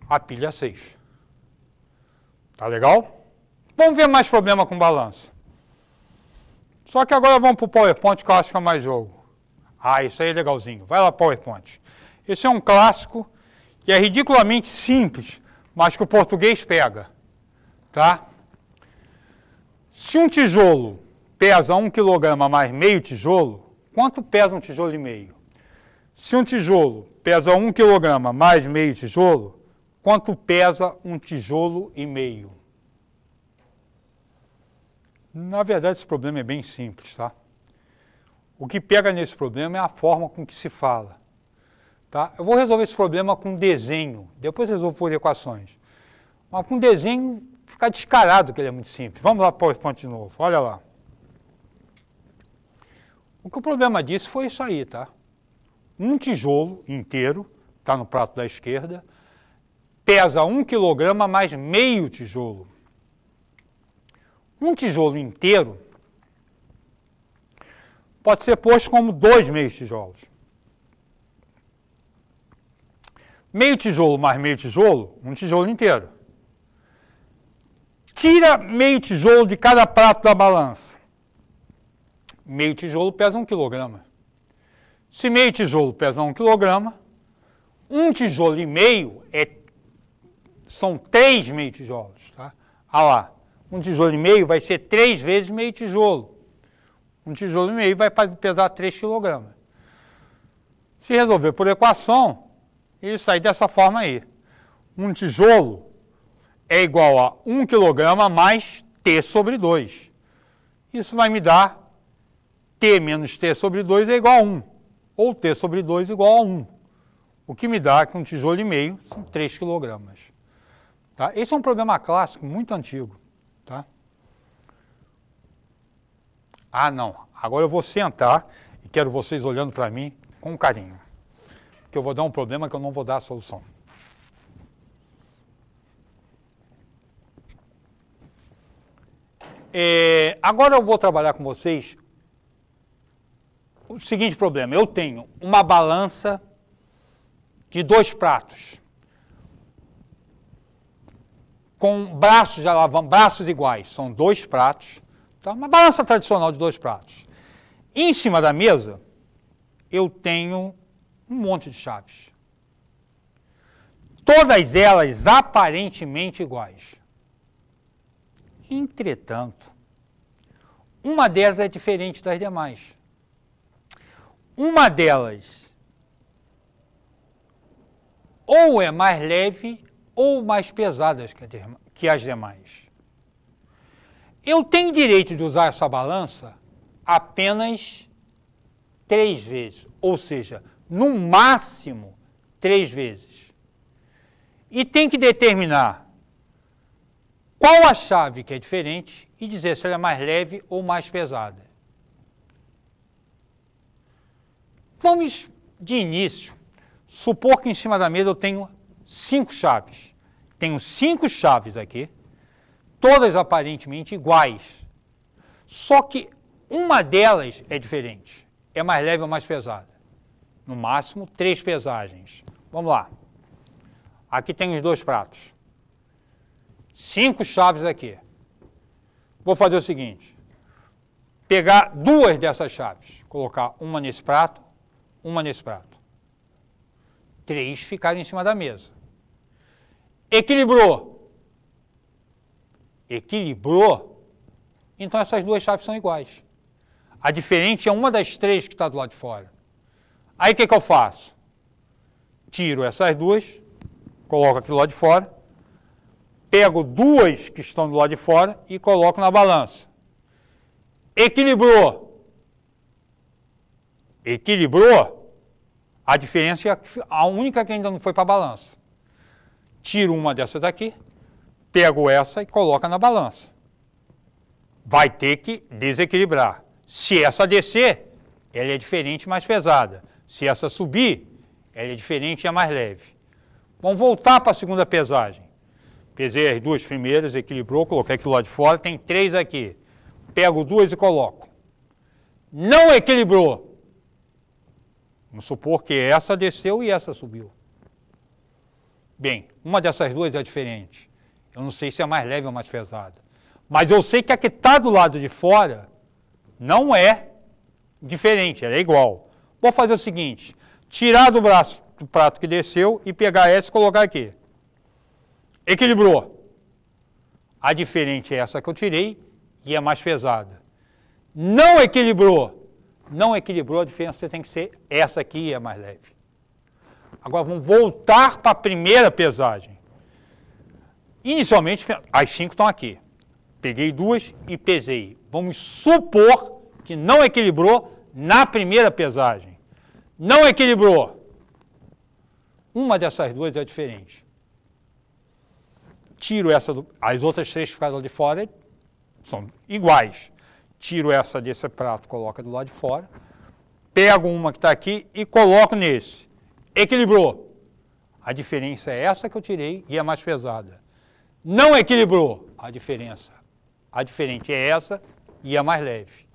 A pilha 6. Tá legal? Vamos ver mais problema com balança. Só que agora vamos para o PowerPoint, que eu acho que é mais jogo. Ah, isso aí é legalzinho. Vai lá, PowerPoint. Esse é um clássico e é ridiculamente simples, mas que o português pega. Tá? Se um tijolo pesa 1 kg mais meio tijolo, quanto pesa um tijolo e meio? Se um tijolo pesa 1 kg mais meio tijolo, quanto pesa um tijolo e meio? Na verdade, esse problema é bem simples, tá? O que pega nesse problema é a forma com que se fala. Tá? Eu vou resolver esse problema com desenho, depois resolvo por equações. Mas com desenho fica descarado que ele é muito simples. Vamos lá para o PowerPoint de novo, olha lá. O que o problema disso foi isso aí, tá? Um tijolo inteiro, está no prato da esquerda, pesa 1 kg mais meio tijolo. Um tijolo inteiro pode ser posto como 2 meios tijolos. Meio tijolo mais meio tijolo, um tijolo inteiro. Tira meio tijolo de cada prato da balança. Meio tijolo pesa 1 kg. Se meio tijolo pesa 1 kg, um tijolo e meio são 3 meio tijolos. Tá? Olha lá, um tijolo e meio vai ser 3 vezes meio tijolo. Um tijolo e meio vai pesar 3 kg. Se resolver por equação, ele sai dessa forma aí. Um tijolo é igual a 1 kg mais T sobre 2. Isso vai me dar T menos T sobre 2 é igual a 1. Ou T sobre 2 igual a 1. O que me dá que um tijolo e meio são 3 kg. Tá? Esse é um problema clássico, muito antigo. Tá? Ah, não. Agora eu vou sentar e quero vocês olhando para mim com carinho. Que eu vou dar um problema que eu não vou dar a solução. Agora eu vou trabalhar com vocês o seguinte problema. Eu tenho uma balança de 2 pratos. com braços de alavanca, braços iguais. São 2 pratos, tá? Uma balança tradicional de 2 pratos. Em cima da mesa, eu tenho um monte de chaves. Todas elas aparentemente iguais. Entretanto, uma delas é diferente das demais. Uma delas ou é mais leve ou mais pesada que as demais. Eu tenho direito de usar essa balança apenas 3 vezes, ou seja, no máximo 3 vezes. E tem que determinar qual a chave que é diferente e dizer se ela é mais leve ou mais pesada. Vamos, de início, supor que em cima da mesa eu tenho 5 chaves. Tenho 5 chaves aqui, todas aparentemente iguais. Só que uma delas é diferente. É mais leve ou mais pesada. No máximo, 3 pesagens. Vamos lá. Aqui tem os 2 pratos. 5 chaves aqui. Vou fazer o seguinte. Pegar 2 dessas chaves. Colocar uma nesse prato, uma nesse prato. 3 ficarem em cima da mesa. Equilibrou. Equilibrou. Então essas 2 chaves são iguais. A diferente é uma das 3 que está do lado de fora. Aí o que eu faço? Tiro essas 2, coloco aqui do lado de fora, pego 2 que estão do lado de fora e coloco na balança. Equilibrou. Equilibrou. A diferença é a única que ainda não foi para a balança. Tiro uma dessas daqui, pego essa e coloco na balança. Vai ter que desequilibrar. Se essa descer, ela é diferente e mais pesada. Se essa subir, ela é diferente e é mais leve. Vamos voltar para a segunda pesagem. Pesei as 2 primeiras, equilibrou, coloquei aqui do lado de fora, tem 3 aqui. Pego 2 e coloco. Não equilibrou. Vamos supor que essa desceu e essa subiu. Bem, uma dessas 2 é diferente. Eu não sei se é mais leve ou mais pesada. Mas eu sei que a que está do lado de fora não é diferente, ela é igual. Vou fazer o seguinte, tirar do braço do prato que desceu e pegar essa e colocar aqui. Equilibrou. A diferente é essa que eu tirei e é mais pesada. Não equilibrou. Não equilibrou, a diferença tem que ser essa aqui e é mais leve. Agora vamos voltar para a primeira pesagem. Inicialmente, as 5 estão aqui. Peguei 2 e pesei. Vamos supor que não equilibrou na primeira pesagem. Não equilibrou. Uma dessas 2 é diferente. Tiro essa, as outras 3 que ficaram de fora são iguais. Tiro essa desse prato, coloco do lado de fora. Pego uma que está aqui e coloco nesse. Equilibrou. A diferença é essa que eu tirei e é mais pesada. Não equilibrou. A diferente é essa e é mais leve.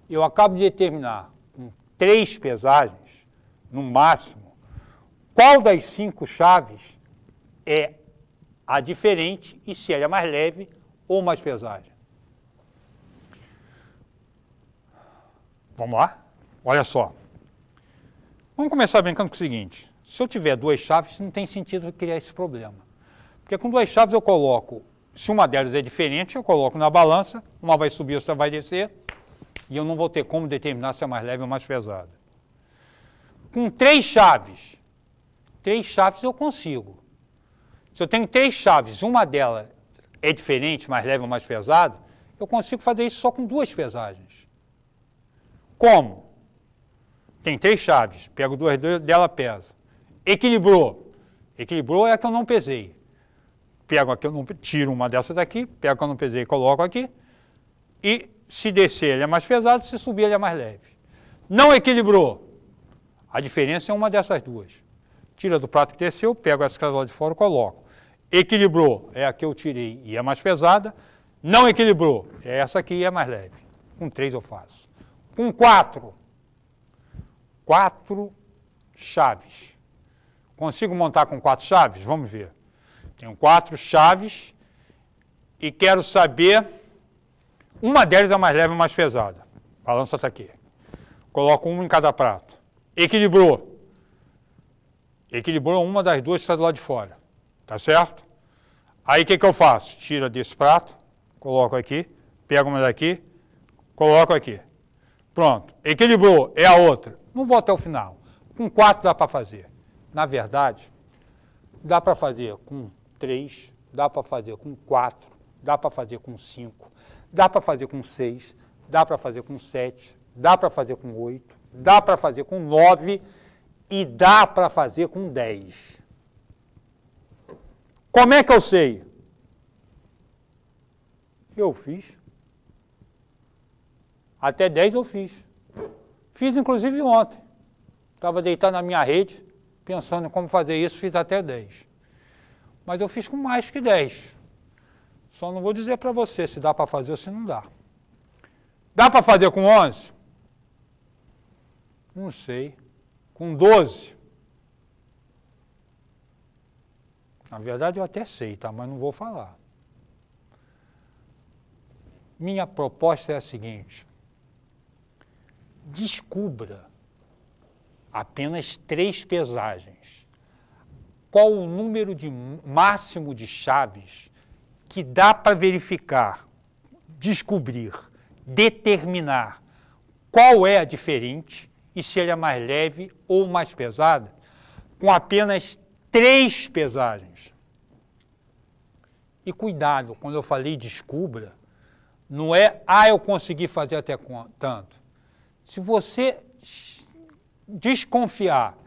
Eu acabo de determinar com 3 pesagens, no máximo, qual das 5 chaves é a diferente e se ela é mais leve ou mais pesada. Vamos lá? Olha só. Vamos começar brincando com o seguinte. Se eu tiver 2 chaves, não tem sentido eu criar esse problema. Porque com 2 chaves eu coloco, se uma delas é diferente, eu coloco na balança, uma vai subir, outra vai descer, e eu não vou ter como determinar se é mais leve ou mais pesada. Com 3 chaves eu consigo. Se eu tenho 3 chaves, uma delas é diferente, mais leve ou mais pesada, eu consigo fazer isso só com 2 pesagens. Como? Tem 3 chaves, pego 2 dela, peso. Equilibrou. Equilibrou é a que eu não pesei. Pego a que eu não, tiro uma dessas daqui, pego a que eu não pesei e coloco aqui. E se descer ele é mais pesado, se subir ele é mais leve. Não equilibrou. A diferença é uma dessas 2. Tira do prato que desceu, pego essa lá de fora e coloco. Equilibrou é a que eu tirei e é mais pesada. Não equilibrou é essa aqui e é mais leve. Com 3 eu faço. Com 4 chaves. Consigo montar com 4 chaves? Vamos ver. Tenho 4 chaves e quero saber, uma delas é mais leve e mais pesada. A balança está aqui. Coloco uma em cada prato. Equilibrou. Equilibrou uma das duas que está do lado de fora. Tá certo? Aí o que eu faço? Tira desse prato, coloco aqui, pego uma daqui, coloco aqui. Pronto. Equilibrou, é a outra. Não vou até o final. Com 4 dá para fazer. Na verdade, dá para fazer com 3, dá para fazer com 4, dá para fazer com 5, dá para fazer com 6, dá para fazer com 7, dá para fazer com 8, dá para fazer com 9 e dá para fazer com 10. Como é que eu sei? Eu fiz. Até 10 eu fiz. Fiz inclusive ontem. Estava deitado na minha rede, pensando em como fazer isso, fiz até 10. Mas eu fiz com mais que 10. Só não vou dizer para você se dá para fazer ou se não dá. Dá para fazer com 11? Não sei. Com 12? Na verdade eu até sei, tá? Mas não vou falar. Minha proposta é a seguinte. Descubra apenas 3 pesagens. Qual o número máximo de chaves que dá para verificar, descobrir, determinar qual é a diferente e se ela é mais leve ou mais pesada, com apenas 3 pesagens. E cuidado, quando eu falei descubra, não é, eu consegui fazer até tanto. Se você desconfiar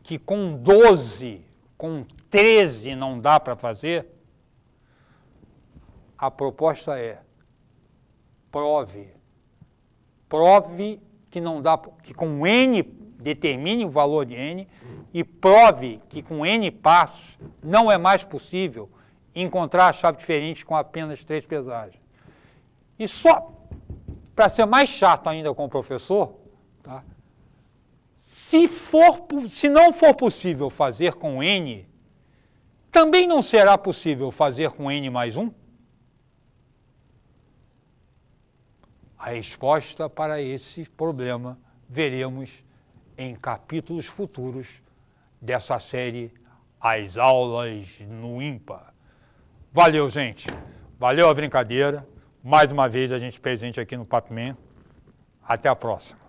que com 12, com 13 não dá para fazer, a proposta é prove. Prove que não dá, que com N determine o valor de N e prove que com N passos não é mais possível encontrar a chave diferente com apenas 3 pesagens. E só para ser mais chato ainda com o professor, tá? Se não for possível fazer com N, também não será possível fazer com N mais 1? A resposta para esse problema veremos em capítulos futuros dessa série As Aulas no Ímpar. Valeu, gente. Valeu a brincadeira. Mais uma vez a gente presente aqui no Papo Man. Até a próxima.